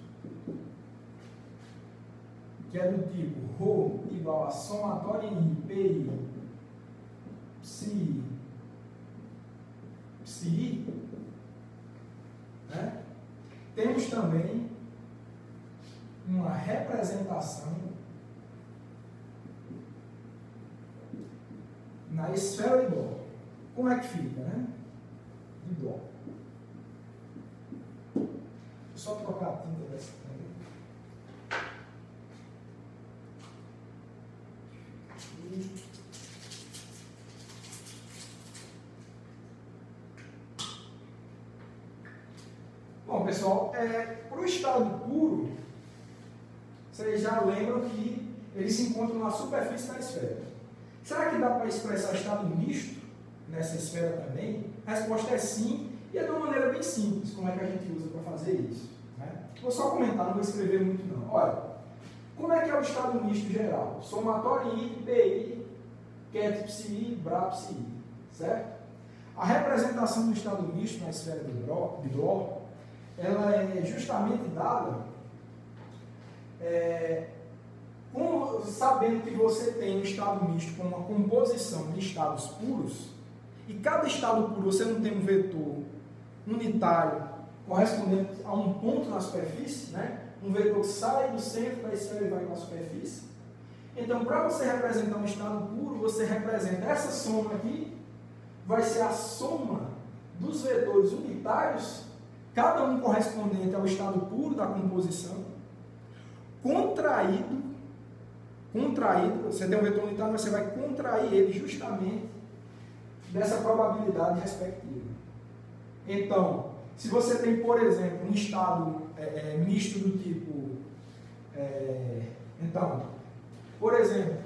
que é do tipo ρ igual a somatória em PI, psi, né? Temos também uma representação na esfera de Dó. Como é que fica, né? De Dó. Só trocar a tinta dessa também. Bom, pessoal, para o estado puro, vocês já lembram que eles se encontram na superfície da esfera. Será que dá para expressar estado misto nessa esfera também? A resposta é sim, e é de uma maneira bem simples, como é que a gente usa para fazer isso. Né? Vou só comentar, não vou escrever muito não. Olha, como é que é o estado misto geral? Somatório I, PI, ket psi, bra psi, certo? A representação do estado misto na esfera de Dó, ela é justamente dada sabendo que você tem um estado misto com uma composição de estados puros, e cada estado puro você não tem um vetor unitário correspondente a um ponto na superfície, né? Um vetor que sai do centro da esfera e vai para a superfície. Então, para você representar um estado puro, você representa essa soma aqui, vai ser a soma dos vetores unitários, cada um correspondente ao estado puro da composição, contraído, você tem um vetor unitário, mas você vai contrair ele justamente dessa probabilidade respectiva. Então, se você tem, por exemplo, um estado misto do tipo, então, por exemplo,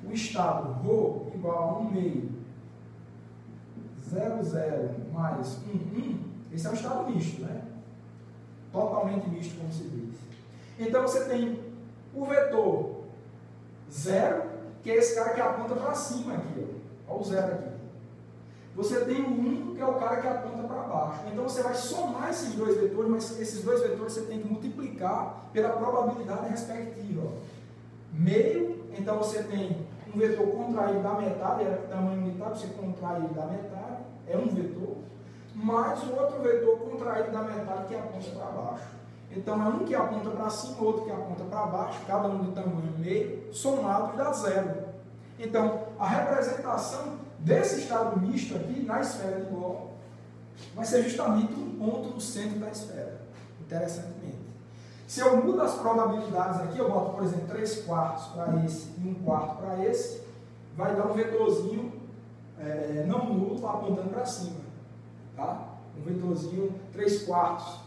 o estado ρ igual a 1 meio, 0, 0 mais 1, 1, esse é um estado misto, né? Totalmente misto, como se diz. Então você tem o vetor 0, que é esse cara que aponta para cima aqui, ó. Olha o 0 aqui. Você tem o 1, que é o cara que aponta para baixo. Então você vai somar esses dois vetores, mas esses dois vetores você tem que multiplicar pela probabilidade respectiva. Ó. Meio, então você tem um vetor contraído da metade, é tamanho unitário, você contrai ele da metade, é um vetor, mais o outro vetor contraído da metade que aponta para baixo. Então é um que aponta para cima, outro que aponta para baixo, cada um de tamanho meio, somados dá 0. Então a representação desse estado misto aqui na esfera de Bohr vai ser justamente um ponto no centro da esfera, interessantemente. Se eu mudo as probabilidades aqui, eu boto, por exemplo, 3/4 para esse e 1/4 para esse, vai dar um vetorzinho não nulo apontando para cima. Tá? Um vetorzinho 3/4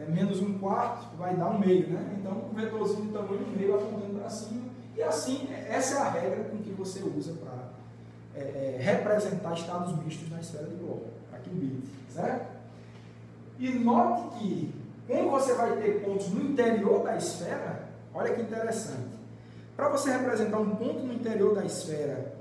menos 1/4 vai dar 1 meio, né? Então, um vetorzinho de tamanho meio apontando para cima. E assim, essa é a regra com que você usa para representar estados mistos na esfera de Bohr. Aqui o bit, certo? E note que, como você vai ter pontos no interior da esfera, olha que interessante. Para você representar um ponto no interior da esfera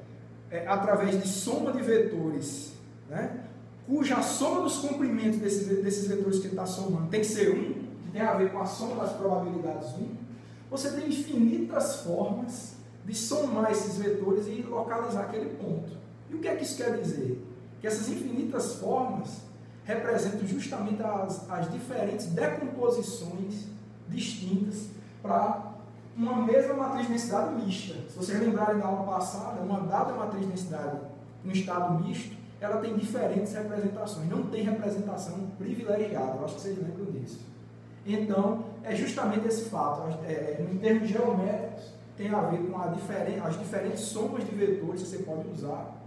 através de soma de vetores, né, cuja soma dos comprimentos desses vetores que ele está somando tem que ser 1, que tem a ver com a soma das probabilidades 1, você tem infinitas formas de somar esses vetores e localizar aquele ponto. E o que é que isso quer dizer? Que essas infinitas formas representam justamente as diferentes decomposições distintas para uma mesma matriz de densidade mista. Se vocês lembrarem da aula passada, uma dada matriz de densidade no estado misto, ela tem diferentes representações, não tem representação privilegiada, eu acho que vocês lembram disso. Então, é justamente esse fato, em termos geométricos, tem a ver com as diferentes somas de vetores que você pode usar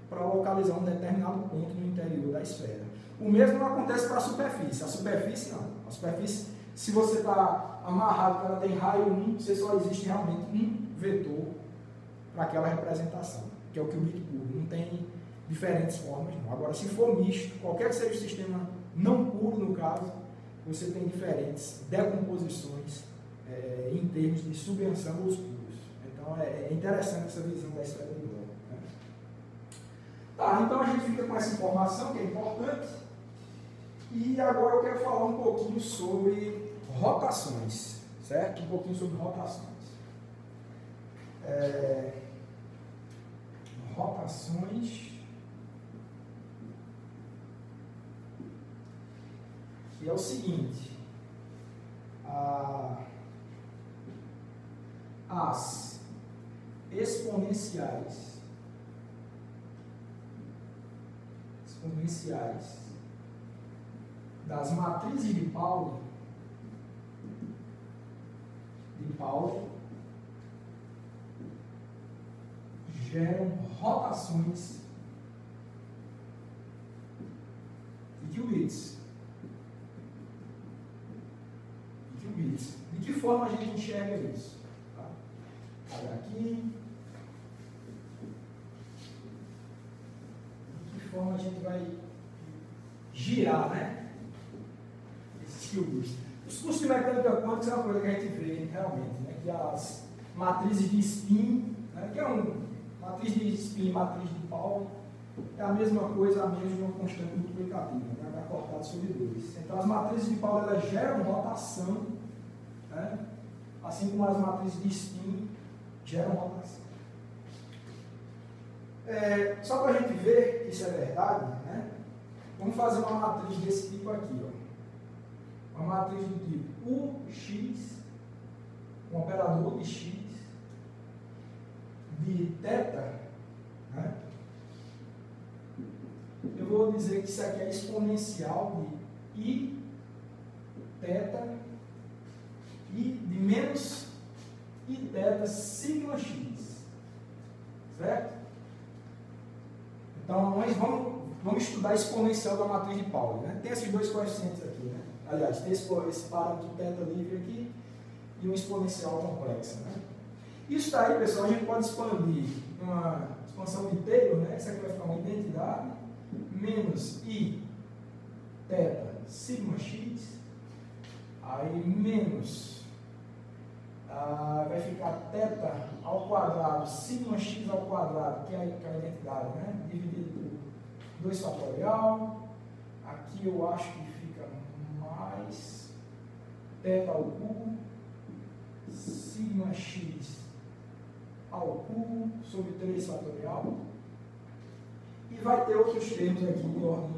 para localizar um determinado ponto no interior da esfera. O mesmo não acontece para a superfície. A superfície não. A superfície, se você está amarrado que ela tem raio 1, você só existe realmente um vetor para aquela representação, que é o qubit puro. Não tem diferentes formas, não. Agora, se for misto, qualquer que seja o sistema não puro, no caso, você tem diferentes decomposições em termos de subvenção aos puros. Então, é interessante essa visão da esfera de Bohr. Né? Tá, então a gente fica com essa informação que é importante. E agora eu quero falar um pouquinho sobre rotações, certo? Um pouquinho sobre rotações. Rotações. E é o seguinte, as exponenciais das matrizes de Pauli geram rotações de qubits. De que forma a gente enxerga isso? Tá? Olha aqui. De que forma a gente vai girar, né? Esses qubits. Os cursos de mecânica quântica é uma coisa que a gente vê realmente, né? Que as matrizes de spin, né? Que é matriz de spin e matriz de Pauli, é a mesma coisa, a menos de uma constante multiplicativa, né? Vai cortado sobre 2. Então as matrizes de Pauli elas geram rotação, né? Assim como as matrizes de spin geram rotação. Só para a gente ver que isso é verdade, né? Vamos fazer uma matriz desse tipo aqui, ó. Uma matriz do tipo UX, um operador de X, de θ, né? Eu vou dizer que isso aqui é exponencial de I θ e de menos I θ sigma x, certo? Então, nós vamos estudar a exponencial da matriz de Pauli, né? Tem esses dois coeficientes aqui, né? Aliás, tem esse parâmetro θ livre aqui e uma exponencial complexa, né? Isso daí, pessoal, a gente pode expandir uma expansão de Taylor, né? Isso aqui vai ficar uma identidade menos I θ sigma x, aí menos vai ficar θ ao quadrado sigma x ao quadrado, que é a identidade, né? Dividido por 2 fatorial. Aqui eu acho que fica mais θ ao cubo sigma x ao cubo sobre 3 fatorial. E vai ter outros termos aqui de ordem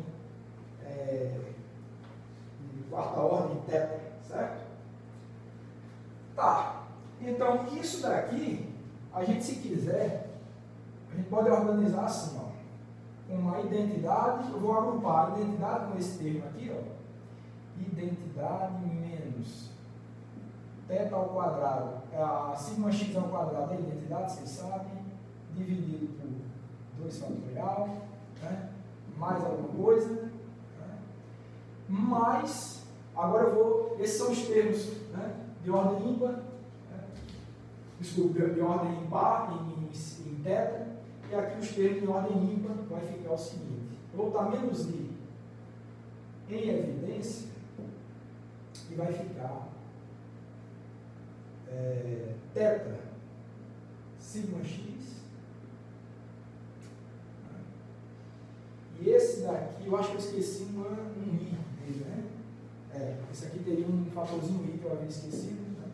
de quarta ordem, θ, certo? Tá. Então, isso daqui, a gente, se quiser, a gente pode organizar assim, ó, uma identidade. Eu vou agrupar a identidade com esse termo aqui, ó, identidade menos θ ao quadrado, a sigma x ao quadrado é a identidade, vocês sabem, dividido por 2 fatorial, né? Mais alguma coisa, né? Mais, agora esses são os termos, né, de ordem ímpar, né? Desculpa, de ordem impar em θ, e aqui os termos de ordem ímpar vai ficar o seguinte: eu vou botar menos I em evidência e vai ficar θ sigma x, e esse daqui, eu acho que eu esqueci um I dele, né? Esse aqui teria um fatorzinho I que eu havia esquecido, né?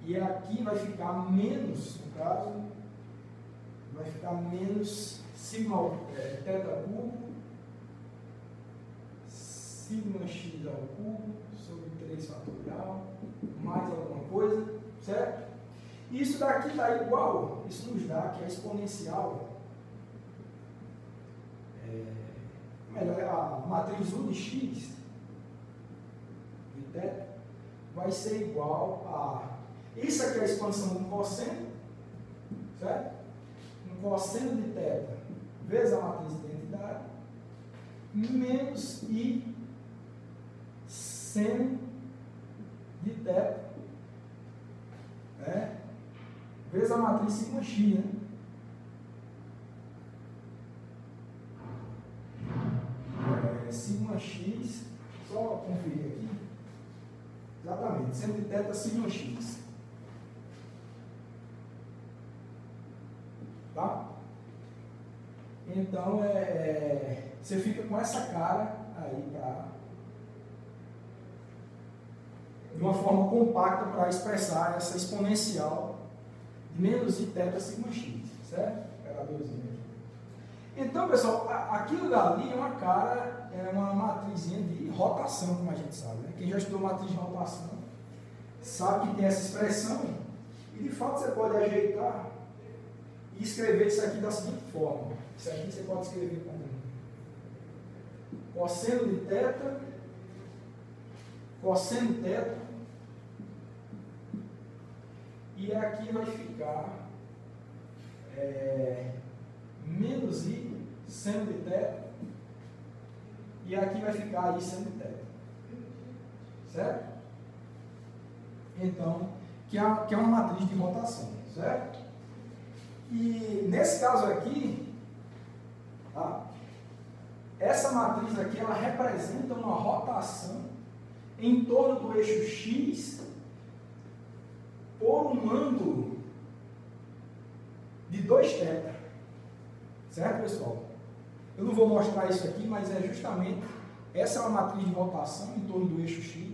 E aqui vai ficar menos, no caso, vai ficar menos sigma θ cubo sigma x ao cubo sobre 3 fatorial, mais alguma coisa, certo? Isso daqui dá igual, isso nos dá que a exponencial, melhor, a matriz U de x, de θ, vai ser igual a, isso aqui é a expansão do cosseno, certo? Um cosseno de θ vezes a matriz de identidade, menos I seno de θ, né? Vezes a matriz sigma x, né? Sigma x, só conferir aqui, exatamente, seno de θ sigma x, tá? Então, você fica com essa cara aí de uma forma compacta para expressar essa exponencial de menos I θ sigma x, certo? Pegadorzinho aqui. Então, pessoal, aquilo dali é uma cara, é uma matrizinha de rotação, como a gente sabe, né? Quem já estudou matriz de rotação sabe que tem essa expressão, e de fato você pode ajeitar e escrever isso aqui da seguinte forma. Isso aqui você pode escrever como cosseno de θ, cosseno de θ, e aqui vai ficar menos I seno de θ, e aqui vai ficar I seno de θ, certo? Então, que é uma matriz de rotação, certo? E nesse caso aqui, tá? Essa matriz aqui, ela representa uma rotação em torno do eixo X por um ângulo de 2θ, certo, pessoal? Eu não vou mostrar isso aqui, mas é justamente, essa é uma matriz de rotação em torno do eixo X,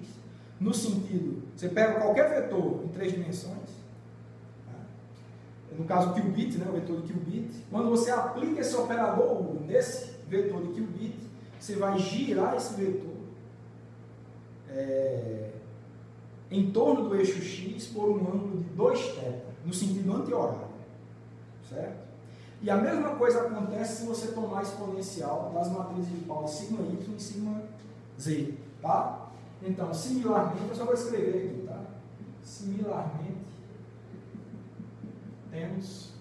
no sentido, você pega qualquer vetor em 3 dimensões, no caso qubit, né, o vetor de qubit, quando você aplica esse operador U nesse vetor de qubit, você vai girar esse vetor em torno do eixo X por um ângulo de 2θ, no sentido anti-horário, certo? E a mesma coisa acontece se você tomar a exponencial das matrizes de Pauli sigma y e sigma z, tá? Então, similarmente, eu só vou escrever aqui, tá? Similarmente, temos...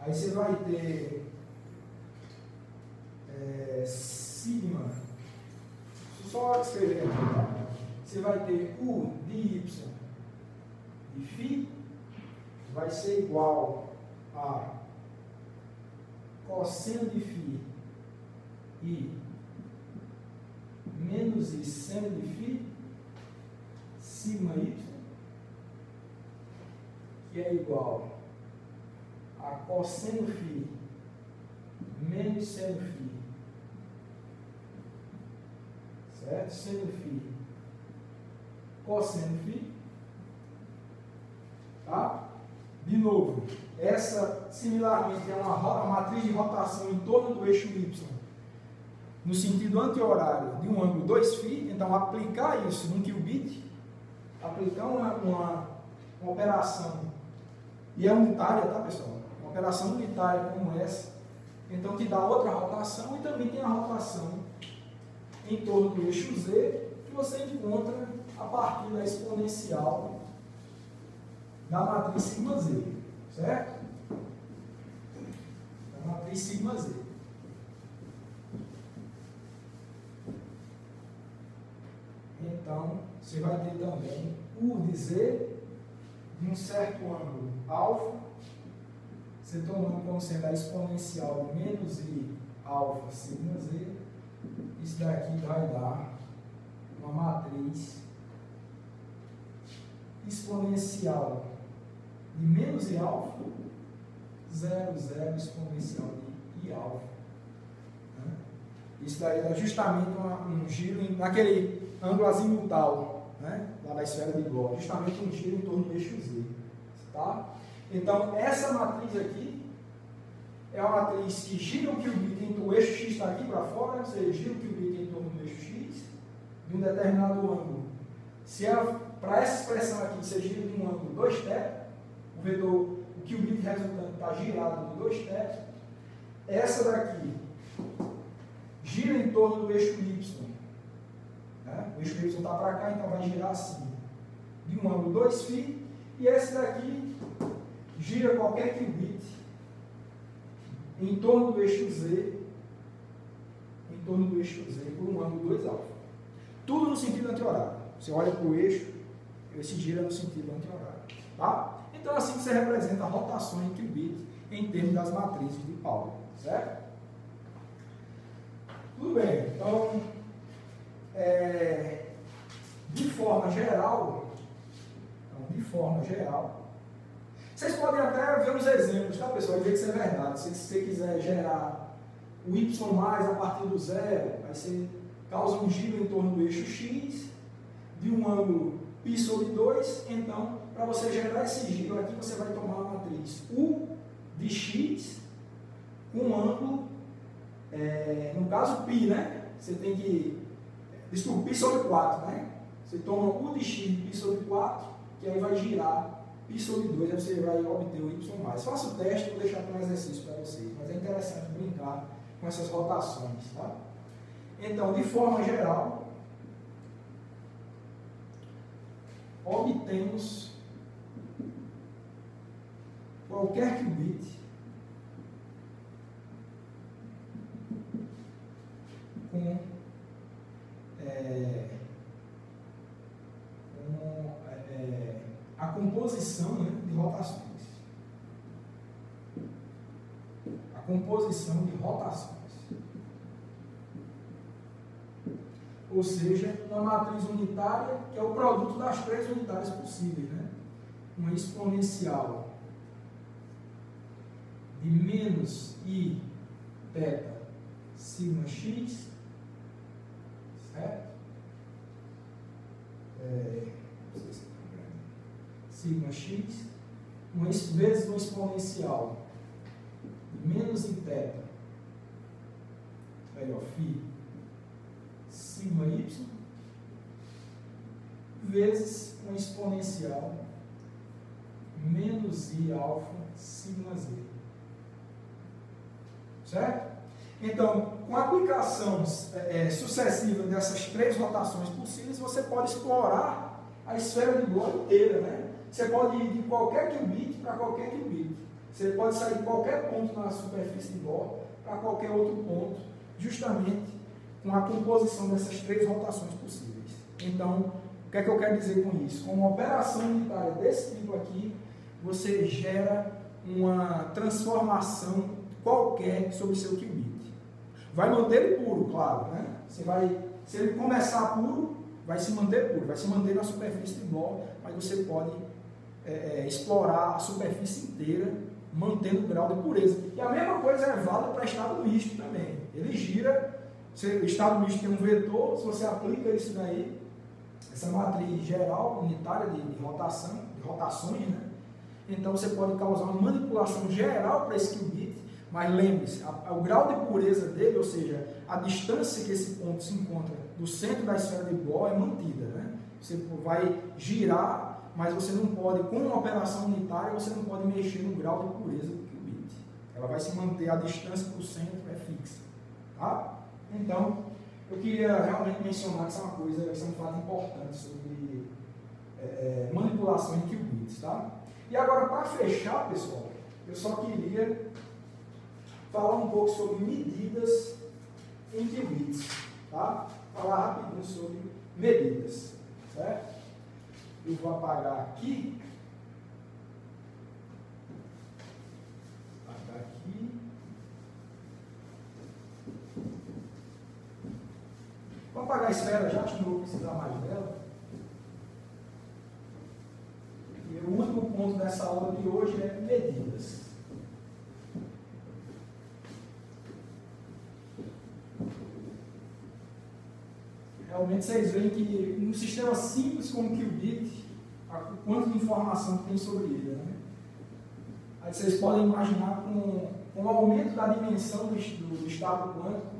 Aí você vai ter sigma, só escrever aqui, tá? Você vai ter U de y de φ vai ser igual a cosseno de φ e menos I seno de φ sigma y, que é igual a cosseno φ menos seno φ, certo? Seno φ, cosseno φ, tá? De novo, essa similarmente é uma matriz de rotação em torno do eixo y no sentido anti-horário de um ângulo 2φ. Então, aplicar isso num qubit, aplicar uma operação, e é unitária, tá, pessoal? Uma operação unitária como essa, então te dá outra rotação, e também tem a rotação em torno do eixo z, que você encontra a partir da exponencial da matriz sigma z, certo? Da matriz sigma z. Então, você vai ter também U de z de um certo ângulo alfa, você tomando como sendo a exponencial de menos I alfa sigma z, isso daqui vai dar uma matriz exponencial de menos I alfa, 0, 0, exponencial de I alfa. Né? Isso daí dá justamente um giro naquele ângulo azimutal, né? Lá da esfera de Bloch, justamente um giro em torno do eixo Z. Tá? Então, essa matriz aqui é uma matriz que gira o qubit, o eixo X está aqui para fora, você gira o qubit em torno do eixo X, de um determinado ângulo. Se para essa expressão aqui você gira de um ângulo 2θ, o vetor, o qubit resultante está girado de 2θ, essa daqui gira em torno do eixo Y. Né? O eixo Y está para cá, então vai girar assim, de um ângulo 2φ, e essa daqui gira qualquer qubit em torno do eixo Z, por um ângulo 2α. Tudo no sentido anti-horário. Você olha para o eixo, esse gira no sentido anti-horário. Tá? Então, assim que você representa a rotação em qubit em termos das matrizes de Pauli. Certo? Tudo bem. Então, de forma geral, vocês podem até ver os exemplos, tá, pessoal? E ver que isso é verdade. Se você quiser gerar o y mais a partir do zero, aí você causa um giro em torno do eixo x, de um ângulo π sobre 2. Então, para você gerar esse giro aqui, você vai tomar a matriz U de x com um ângulo, no caso π, né? Você tem que... Desculpa, π sobre 4, né? Você toma U de x de π sobre 4, que aí vai girar π sobre 2, aí você vai obter o y mais. Faça o teste, vou deixar para um exercício para vocês, mas é interessante brincar com essas rotações, tá? Então, de forma geral, obtemos qualquer qubit com a composição, né, de rotações. A composição de rotações. Ou seja, uma matriz unitária que é o produto das três unitárias possíveis, né? Uma exponencial de menos I θ sigma x, certo? Sigma x, vezes uma exponencial de menos I θ, aí ó, φ sigma y, vezes uma exponencial menos I alfa sigma z. certo? Então, com a aplicação sucessiva dessas 3 rotações possíveis, você pode explorar a esfera de Bohr inteira, né? Você pode ir de qualquer qubit para qualquer qubit. Você pode sair de qualquer ponto na superfície de Bohr para qualquer outro ponto, justamente com a composição dessas 3 rotações possíveis. Então, o que é que eu quero dizer com isso? Com uma operação unitária desse tipo aqui, você gera uma transformação qualquer sobre o seu qubit. Vai manter ele puro, claro, né? Se ele começar puro, vai se manter puro, vai se manter na superfície de Bohr, mas você pode explorar a superfície inteira, mantendo o grau de pureza. E a mesma coisa é válida para estado misto também. Ele gira, o estado misto tem um vetor, se você aplica isso daí, essa matriz geral, unitária de rotações, né? Então você pode causar uma manipulação geral para esse qubit, mas lembre-se, o grau de pureza dele, ou seja, a distância que esse ponto se encontra do centro da esfera de Bohr é mantida, né? Você vai girar, mas você não pode, com uma operação unitária, você não pode mexer no grau de pureza do qubit. Ela vai se manter, a distância para o centro é fixa. Tá? Então, eu queria realmente mencionar que isso é uma coisa, isso é um fato importante sobre manipulação em qubits. Tá? E agora, para fechar, pessoal, eu só queria falar um pouco sobre medidas em qubits. Tá? Falar rapidinho sobre medidas. Certo? Eu vou apagar aqui. Apagar aqui. Vou apagar a esfera já, que não vou precisar mais dela. E o último ponto dessa aula de hoje é medidas. Realmente vocês veem que um sistema simples como o qubit, o quanto de informação que tem sobre ele, né? Aí vocês podem imaginar com o aumento da dimensão do estado quântico,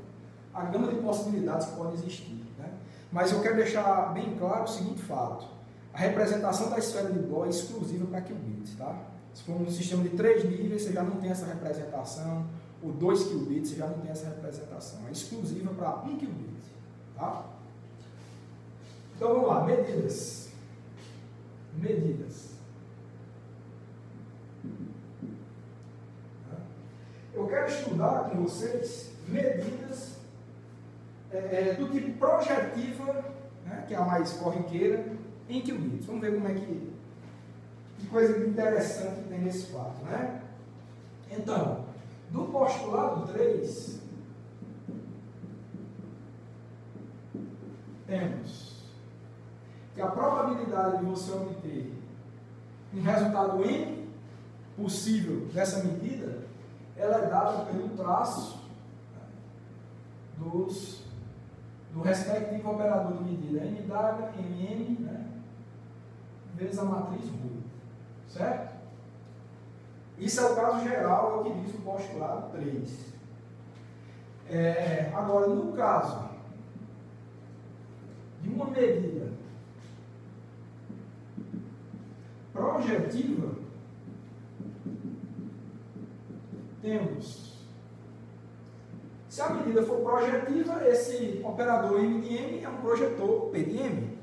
a gama de possibilidades que pode existir, né? Mas eu quero deixar bem claro o seguinte fato: a representação da esfera de Bohr é exclusiva para qubits, tá? Se for um sistema de 3 níveis, você já não tem essa representação, ou 2 qubits, você já não tem essa representação, é exclusiva para 1 qubit, tá? Então vamos lá, medidas. Eu quero estudar com vocês medidas do tipo projetiva, né, que é a mais corriqueira, em qubits. Vamos ver como é que coisa interessante que tem nesse fato, né? Então, do postulado 3, temos que a probabilidade de você obter um resultado N possível dessa medida, ela é dada pelo traço do respectivo operador de medida, MW, MM, né, vezes a matriz Rho, certo? Isso é o caso geral, é o que diz o postulado 3. Agora, no caso de uma medida projetiva, temos, se a medida for projetiva, esse operador M de M é um projetor P de M.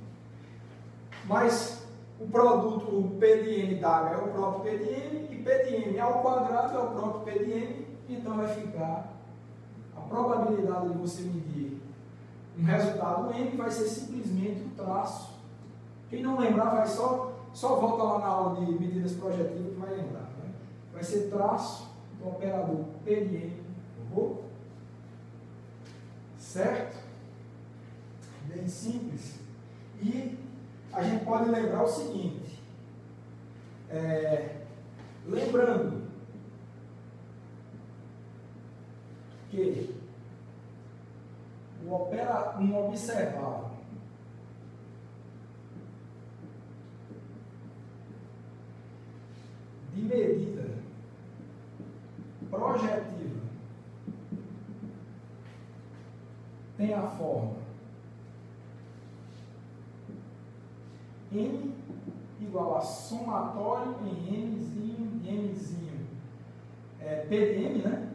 Mas o produto, o P de M d'H é o próprio P de M, e P de M ao quadrado é o próprio P de M, então vai ficar a probabilidade de você medir um resultado M vai ser simplesmente o traço. Quem não lembrar, vai só volta lá na aula de medidas projetivas que vai lembrar. Né? Vai ser traço do operador P de M, Rho. Certo? Bem simples. E a gente pode lembrar o seguinte, lembrando que um observável de medida projetiva tem a forma M igual a somatório em Mzinho de Mzinho P de M, né?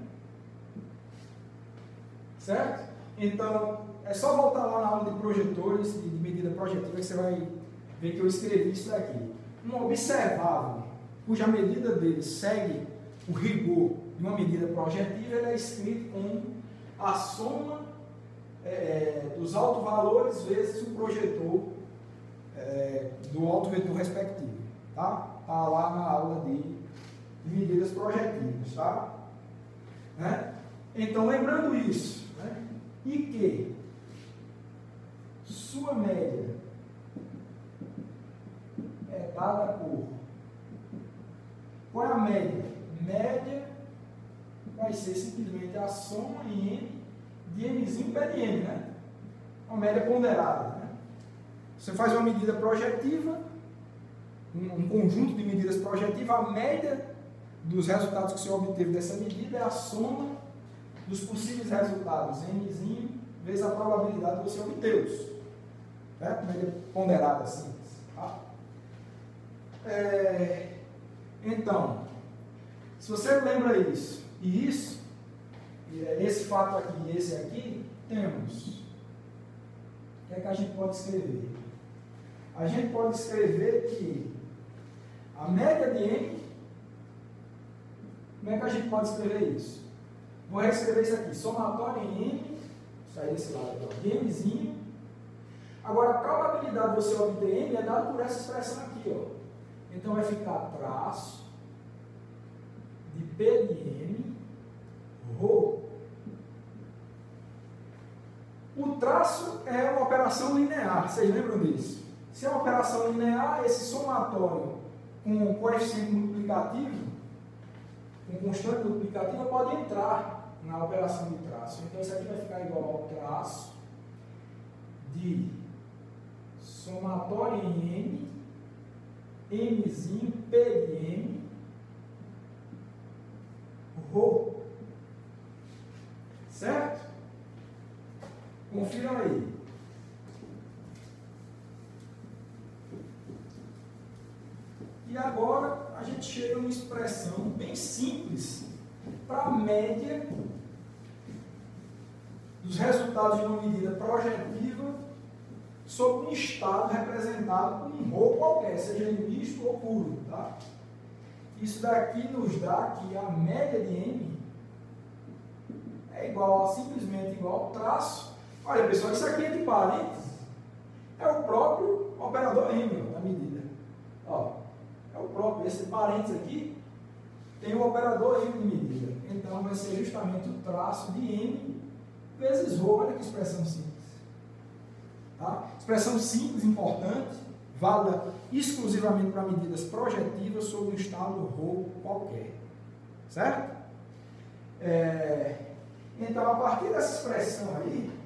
certo? Então, é só voltar lá na aula de projetores, de medida projetiva, que você vai ver que eu escrevi isso daqui. Um observável, cuja medida dele segue o rigor de uma medida projetiva, ele é escrito como a soma dos autovalores vezes o projetor do autovetor respectivo, tá? Tá lá na aula de medidas projetivas, tá? Né? Então, lembrando isso, né? E que sua média é dada por... Qual é a média? Média vai ser simplesmente a soma em M de Mzinho pé de M, né? Uma média ponderada, né? Você faz uma medida projetiva, um conjunto de medidas projetivas, a média dos resultados que você obteve dessa medida é a soma dos possíveis resultados, Mzinho, vezes a probabilidade de você obtê-los. Certo? Média ponderada simples. Tá? Então, se você lembra isso, e isso, esse fato aqui e esse aqui, temos. O que é que a gente pode escrever? A gente pode escrever que a média de M, como é que a gente pode escrever isso? Vou reescrever isso aqui, somatório em M, sair desse lado aqui, de Mzinho. Agora, a probabilidade de você obter M é dada por essa expressão aqui, ó. Então, vai ficar traço de P de M, ρ. O traço é uma operação linear, vocês lembram disso? Se é uma operação linear, esse somatório com coeficiente multiplicativo, com constante multiplicativa, pode entrar na operação de traço. Então, isso aqui vai ficar igual ao traço de somatório em M, Mzinho, P de M, ρ. Certo? Confiram aí. E agora a gente chega a uma expressão bem simples para a média dos resultados de uma medida projetiva sobre um estado representado por um ρ qualquer, seja ele misto ou puro. Tá? Isso daqui nos dá que a média de M é simplesmente igual ao traço. Olha, pessoal, isso aqui é de parênteses. É o próprio operador M da medida. Ó, é o próprio. Esse parênteses aqui tem o operador M de medida. Então, vai ser justamente o traço de M vezes ρ. Olha que expressão simples. Tá? Expressão simples, importante, válida exclusivamente para medidas projetivas sobre um estado ρ qualquer. Certo? Então, a partir dessa expressão aí,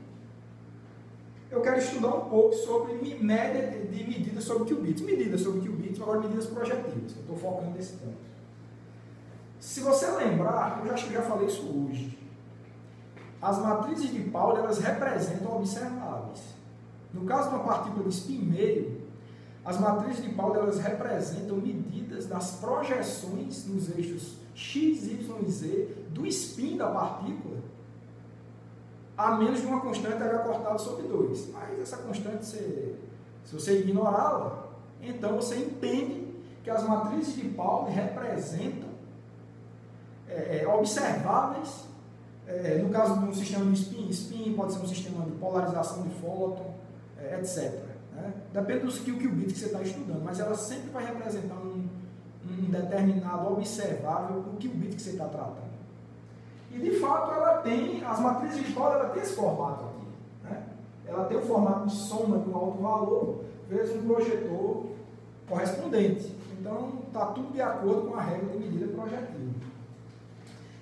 eu quero estudar um pouco sobre média de medidas sobre qubits. Medidas sobre qubits, agora medidas projetivas, que eu estou focando nesse ponto. Se você lembrar, eu acho que já falei isso hoje, as matrizes de Pauli, elas representam observáveis. No caso de uma partícula de spin meio, as matrizes de Pauli, elas representam medidas das projeções nos eixos x, y e z do spin da partícula, a menos de uma constante h cortado sobre 2. Mas essa constante, se você ignorá-la, então você entende que as matrizes de Pauli representam observáveis, no caso de um sistema de spin pode ser um sistema de polarização de fóton, etc. Né? Depende do qubit que você está estudando, mas ela sempre vai representar um determinado observável para o qubit que você está tratando. E, de fato, ela tem, as matrizes de Pauli, ela tem esse formato aqui. Né? Ela tem o formato de soma de um alto valor vezes um projetor correspondente. Então, está tudo de acordo com a regra de medida projetiva.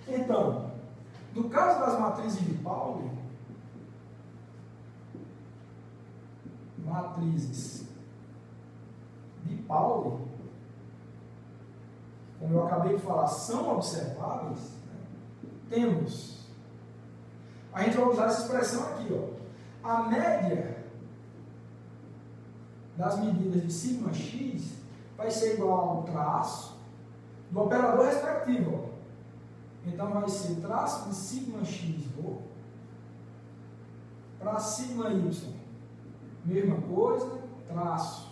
Então, no caso das matrizes de Pauli, como eu acabei de falar, são observáveis, temos, a gente vai usar essa expressão aqui, ó, a média das medidas de σx vai ser igual ao traço do operador respectivo, ó. Então vai ser traço de σx ρ Para sigma y, mesma coisa, traço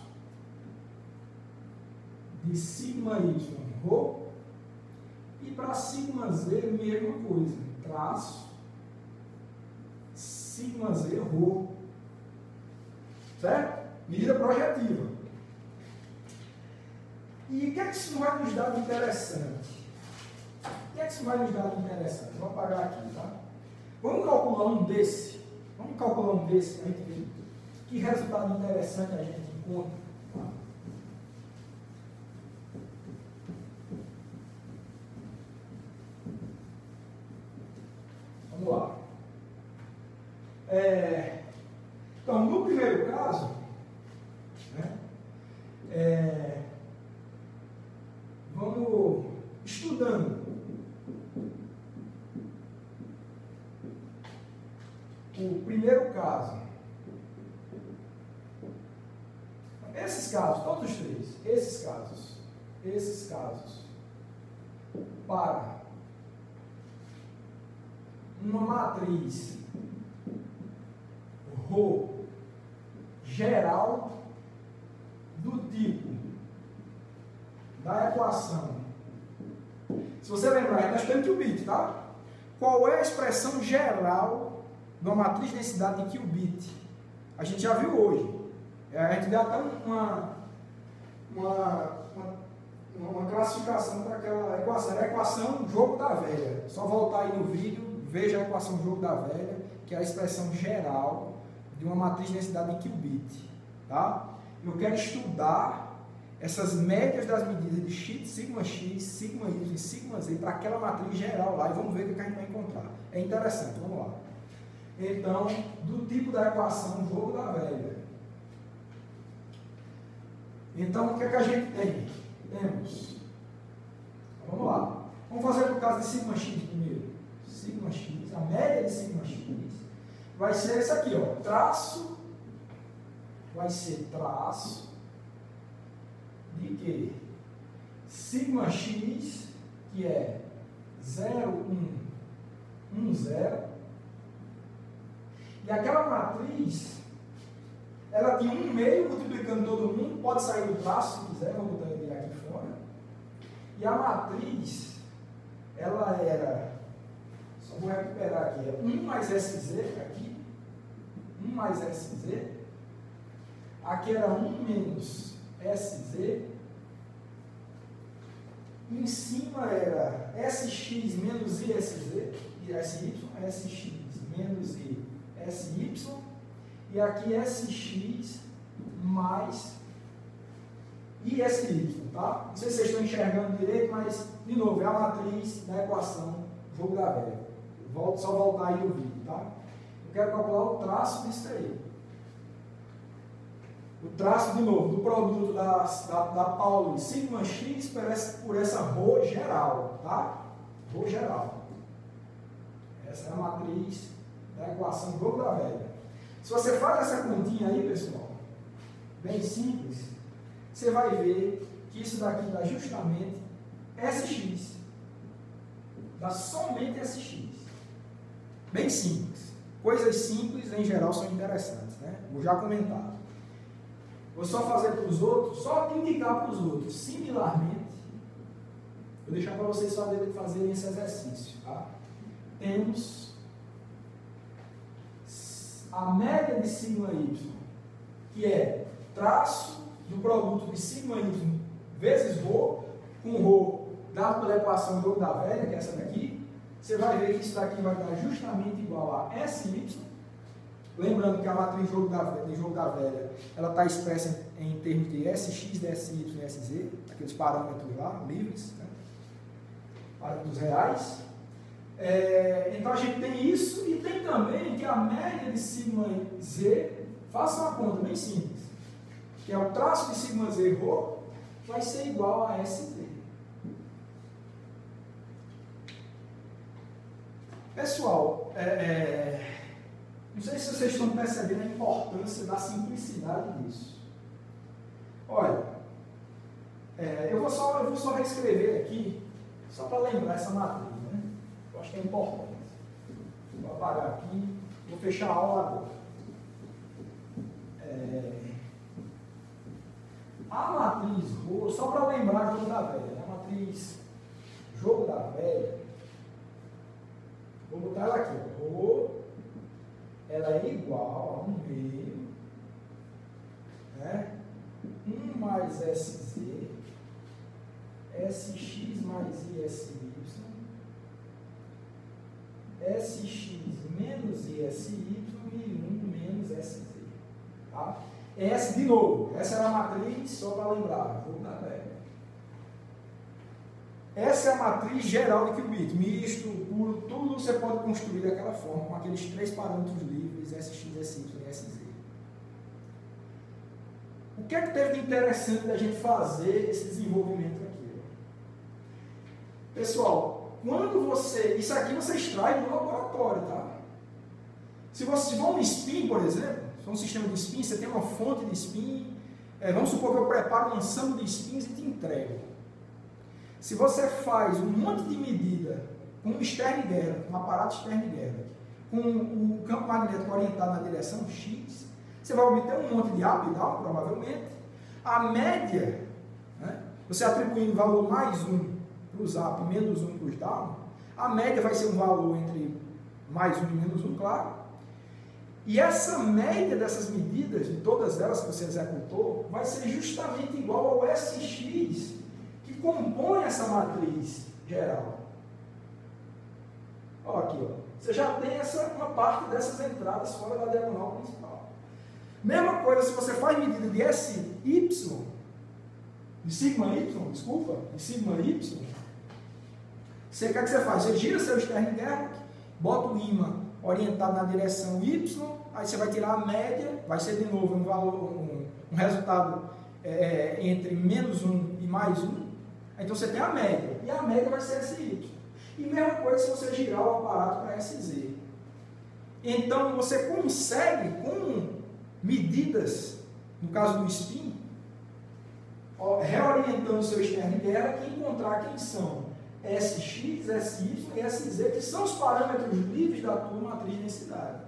de sigma y rho. E para sigma z, mesma coisa, traço sigma z rho. Certo? Medida projetiva. E o que é que isso vai nos dar de interessante? O que é que isso vai nos dar de interessante? Vou apagar aqui, tá? Vamos calcular um desse. Vamos calcular um desse para a gente ver que resultado interessante a gente encontra. Tá? Vamos lá. Então, no primeiro caso, né, vamos estudando o primeiro caso. Esses casos, todos os três, esses casos, para uma matriz ρ geral do tipo da equação. Se você lembrar, a gente está estudando qubit, tá? Qual é a expressão geral de uma matriz de densidade de qubit? A gente já viu hoje. A gente deu até uma classificação para aquela equação. Era a equação jogo da velha. Só voltar aí no vídeo, veja a equação jogo da velha, que é a expressão geral de uma matriz de densidade de qubit. Tá? Eu quero estudar essas médias das medidas de sigma x, sigma y e sigma z para aquela matriz geral lá e vamos ver o que a gente vai encontrar. É interessante, vamos lá. Então, do tipo da equação jogo da velha. Então, o que é que a gente tem? Temos. Vamos lá. Vamos fazer por caso de sigma x primeiro. Sigma x, a média de sigma x vai ser esse aqui, ó. Traço. Vai ser traço de quê? Sigma x, que é 0, 1, 1, 0. E aquela matriz, ela tinha um meio multiplicando todo mundo, pode sair do traço se quiser, vou botar ele aqui fora. E a matriz, ela era, só vou recuperar aqui, é 1 mais SZ, aqui, 1 mais SZ. Aqui era 1 menos SZ. Em cima era SX menos ISZ, SY, SX menos ISY. E aqui SX mais ISY, tá? Não sei se vocês estão enxergando direito, mas, de novo, é a matriz da equação jogo da velha. Só voltar aí o vídeo, tá? Eu quero calcular o traço disso aí. O traço, de novo, do produto da Pauli sigma x por essa ρ geral, tá? Ρ geral. Essa é a matriz da equação jogo da velha. Se você faz essa continha aí, pessoal, bem simples, você vai ver que isso daqui dá justamente SX. Dá somente SX. Bem simples. Coisas simples, em geral, são interessantes, né? Vou já comentar. Vou só fazer para os outros, só indicar para os outros. Similarmente, vou deixar para vocês fazerem esse exercício, tá? Temos a média de sigma y, que é traço do produto de sigma y vezes ρ, com ρ dado pela equação jogo da velha, que é essa daqui. Você vai ver que isso daqui vai dar justamente igual a SY. Lembrando que a matriz de jogo da velha, ela está expressa em termos de SX, DSY e SZ, aqueles parâmetros lá, livres, né? Parâmetros reais. Então a gente tem isso e tem também que a média de sigma z, faça uma conta bem simples, que é o traço de sigma z ρ, vai ser igual a SZ. Pessoal, não sei se vocês estão percebendo a importância da simplicidade disso. Olha, eu vou só reescrever aqui, só para lembrar essa matriz, né? Eu acho que é importante. Vou apagar aqui, vou fechar a aula agora. A matriz Rho, só para lembrar jogo da velha, a matriz jogo da velha, vou botar ela aqui, Rho, ela é igual a 1 meio, né? 1 mais SZ, SX mais ISY, SX menos ISY e 1 menos SZ. Tá? Essa, de novo, essa era a matriz, só para lembrar, jogo da velha. Essa é a matriz geral de qubit, misto, puro, tudo você pode construir daquela forma, com aqueles 3 parâmetros livres, SX, SY e SZ. O que é que teve de interessante da gente fazer esse desenvolvimento aqui? Pessoal, quando você... Isso aqui você extrai no laboratório, tá? Se você for um spin, por exemplo, se for um sistema de spin, você tem uma fonte de spin, vamos supor que eu preparo um ensemble de spins e te entrego. Se você faz um monte de medida com um Stern-Gerlach, um aparato Stern-Gerlach, com o campo magnético orientado na direção X, você vai obter um monte de up e down, provavelmente. A média, né, você atribuindo valor mais 1 para os up, menos 1 para os down, a média vai ser um valor entre mais 1 e menos 1, claro. E essa média dessas medidas, de todas elas que você executou, vai ser justamente igual ao SX, que compõe essa matriz geral. Olha aqui, ó. Você já tem uma parte dessas entradas fora da diagonal principal. Mesma coisa se você faz medida de SY, de sigma Y, desculpa, de sigma Y, você quer que você faz? Você gira seu Stern-Gerlach, bota o ímã orientado na direção Y, aí você vai tirar a média, vai ser de novo um valor, um resultado entre menos 1 e mais 1, então você tem a média, e a média vai ser SY. E mesma coisa se você girar o aparato para SZ. Então você consegue, com medidas, no caso do spin, reorientando o seu Stern-Gerlach e encontrar quem são SX, SY e SZ, que são os parâmetros livres da tua matriz de densidade.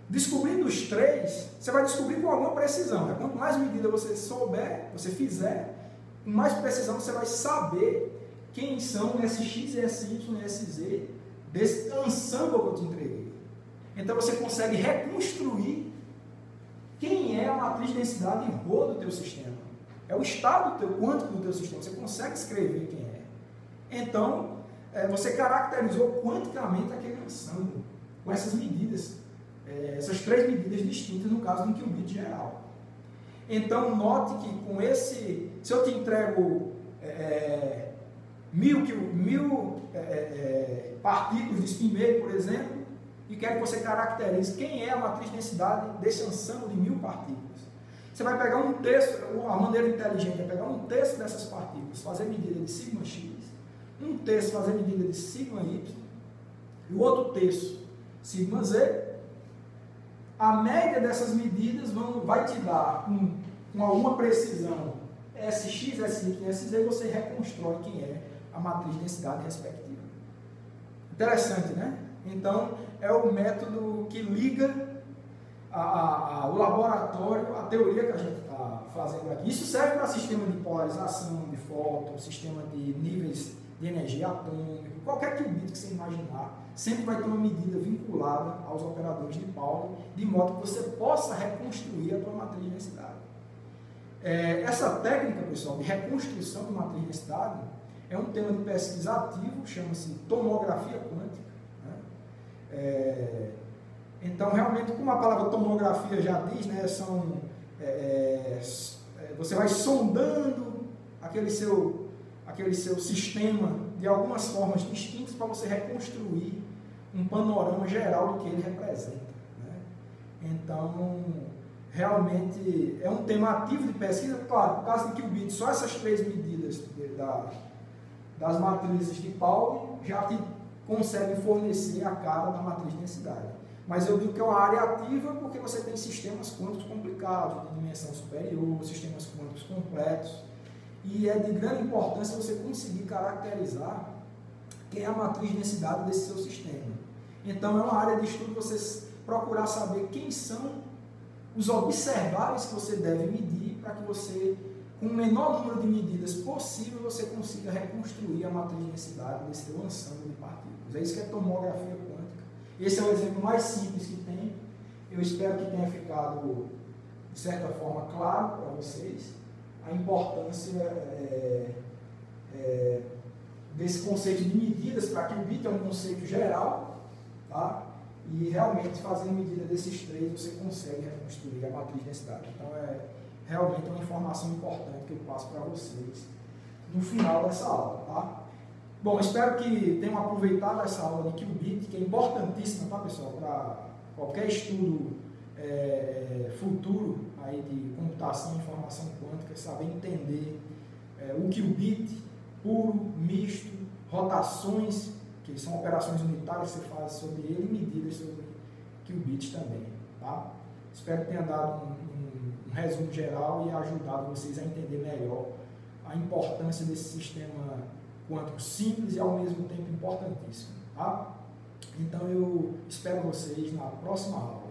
Descobrindo os 3, você vai descobrir com alguma precisão. Né? Quanto mais medida você souber, você fizer, com mais precisão você vai saber quem são SX, SY e SZ desse ensemble que eu te entreguei. Então você consegue reconstruir quem é a matriz de densidade em Rho do teu sistema. É o estado quântico do teu sistema. Você consegue escrever quem é. Então, você caracterizou quanticamente aquele ensemble com essas medidas, essas 3 medidas distintas no caso do qubit geral. Então, note que com esse, se eu te entrego 1000 partículas de spin meio, por exemplo, e quero que você caracterize quem é a matriz de densidade desse ensemble de 1000 partículas. Você vai pegar um terço, a maneira inteligente é pegar um terço dessas partículas, fazer medida de sigma x, um terço fazer medida de sigma y, e o outro terço sigma z. A média dessas medidas vai te dar, com alguma precisão, SX, SY e SZ, você reconstrói quem é a matriz de densidade respectiva. Interessante, né? Então, é o método que liga o laboratório à teoria que a gente está fazendo aqui. Isso serve para sistema de polarização, de fóton, sistema de níveis de energia atômica, qualquer qubit que você imaginar, sempre vai ter uma medida vinculada aos operadores de Pauli, de modo que você possa reconstruir a tua matriz de densidade. Essa técnica, pessoal, de reconstrução de matriz de densidade é um tema de pesquisa ativo, chama-se tomografia quântica. Né? Então, realmente, como a palavra tomografia já diz, né, você vai sondando aquele seu sistema de algumas formas distintas para você reconstruir um panorama geral do que ele representa. Né? Então, realmente, é um tema ativo de pesquisa. Claro, no caso de qubit, só essas 3 medidas das matrizes de Pauli já te conseguem fornecer a cara da matriz de densidade. Mas eu digo que é uma área ativa porque você tem sistemas quânticos complicados, de dimensão superior, sistemas quânticos complexos, e é de grande importância você conseguir caracterizar quem é a matriz de densidade desse seu sistema. Então é uma área de estudo você procurar saber quem são os observáveis que você deve medir para que você, com o menor número de medidas possível, você consiga reconstruir a matriz de densidade desse teu ensemble de partículas. É isso que é tomografia quântica. Esse é o exemplo mais simples que tem. Eu espero que tenha ficado, de certa forma, claro para vocês a importância desse conceito de medidas, para que o bit é um conceito geral, tá? E realmente fazendo medida desses três você consegue reconstruir a matriz de densidade. Então realmente uma informação importante que eu passo para vocês no final dessa aula, tá? Bom, espero que tenham aproveitado essa aula de qubit, que é importantíssima, tá, pessoal, para qualquer estudo futuro aí de computação e informação quântica, saber entender o qubit puro, misto, rotações, que são operações unitárias que você faz sobre ele, e medidas sobre qubits também, tá? Espero que tenha dado um resumo geral e ajudado vocês a entender melhor a importância desse sistema quântico simples e ao mesmo tempo importantíssimo, tá? Então eu espero vocês na próxima aula.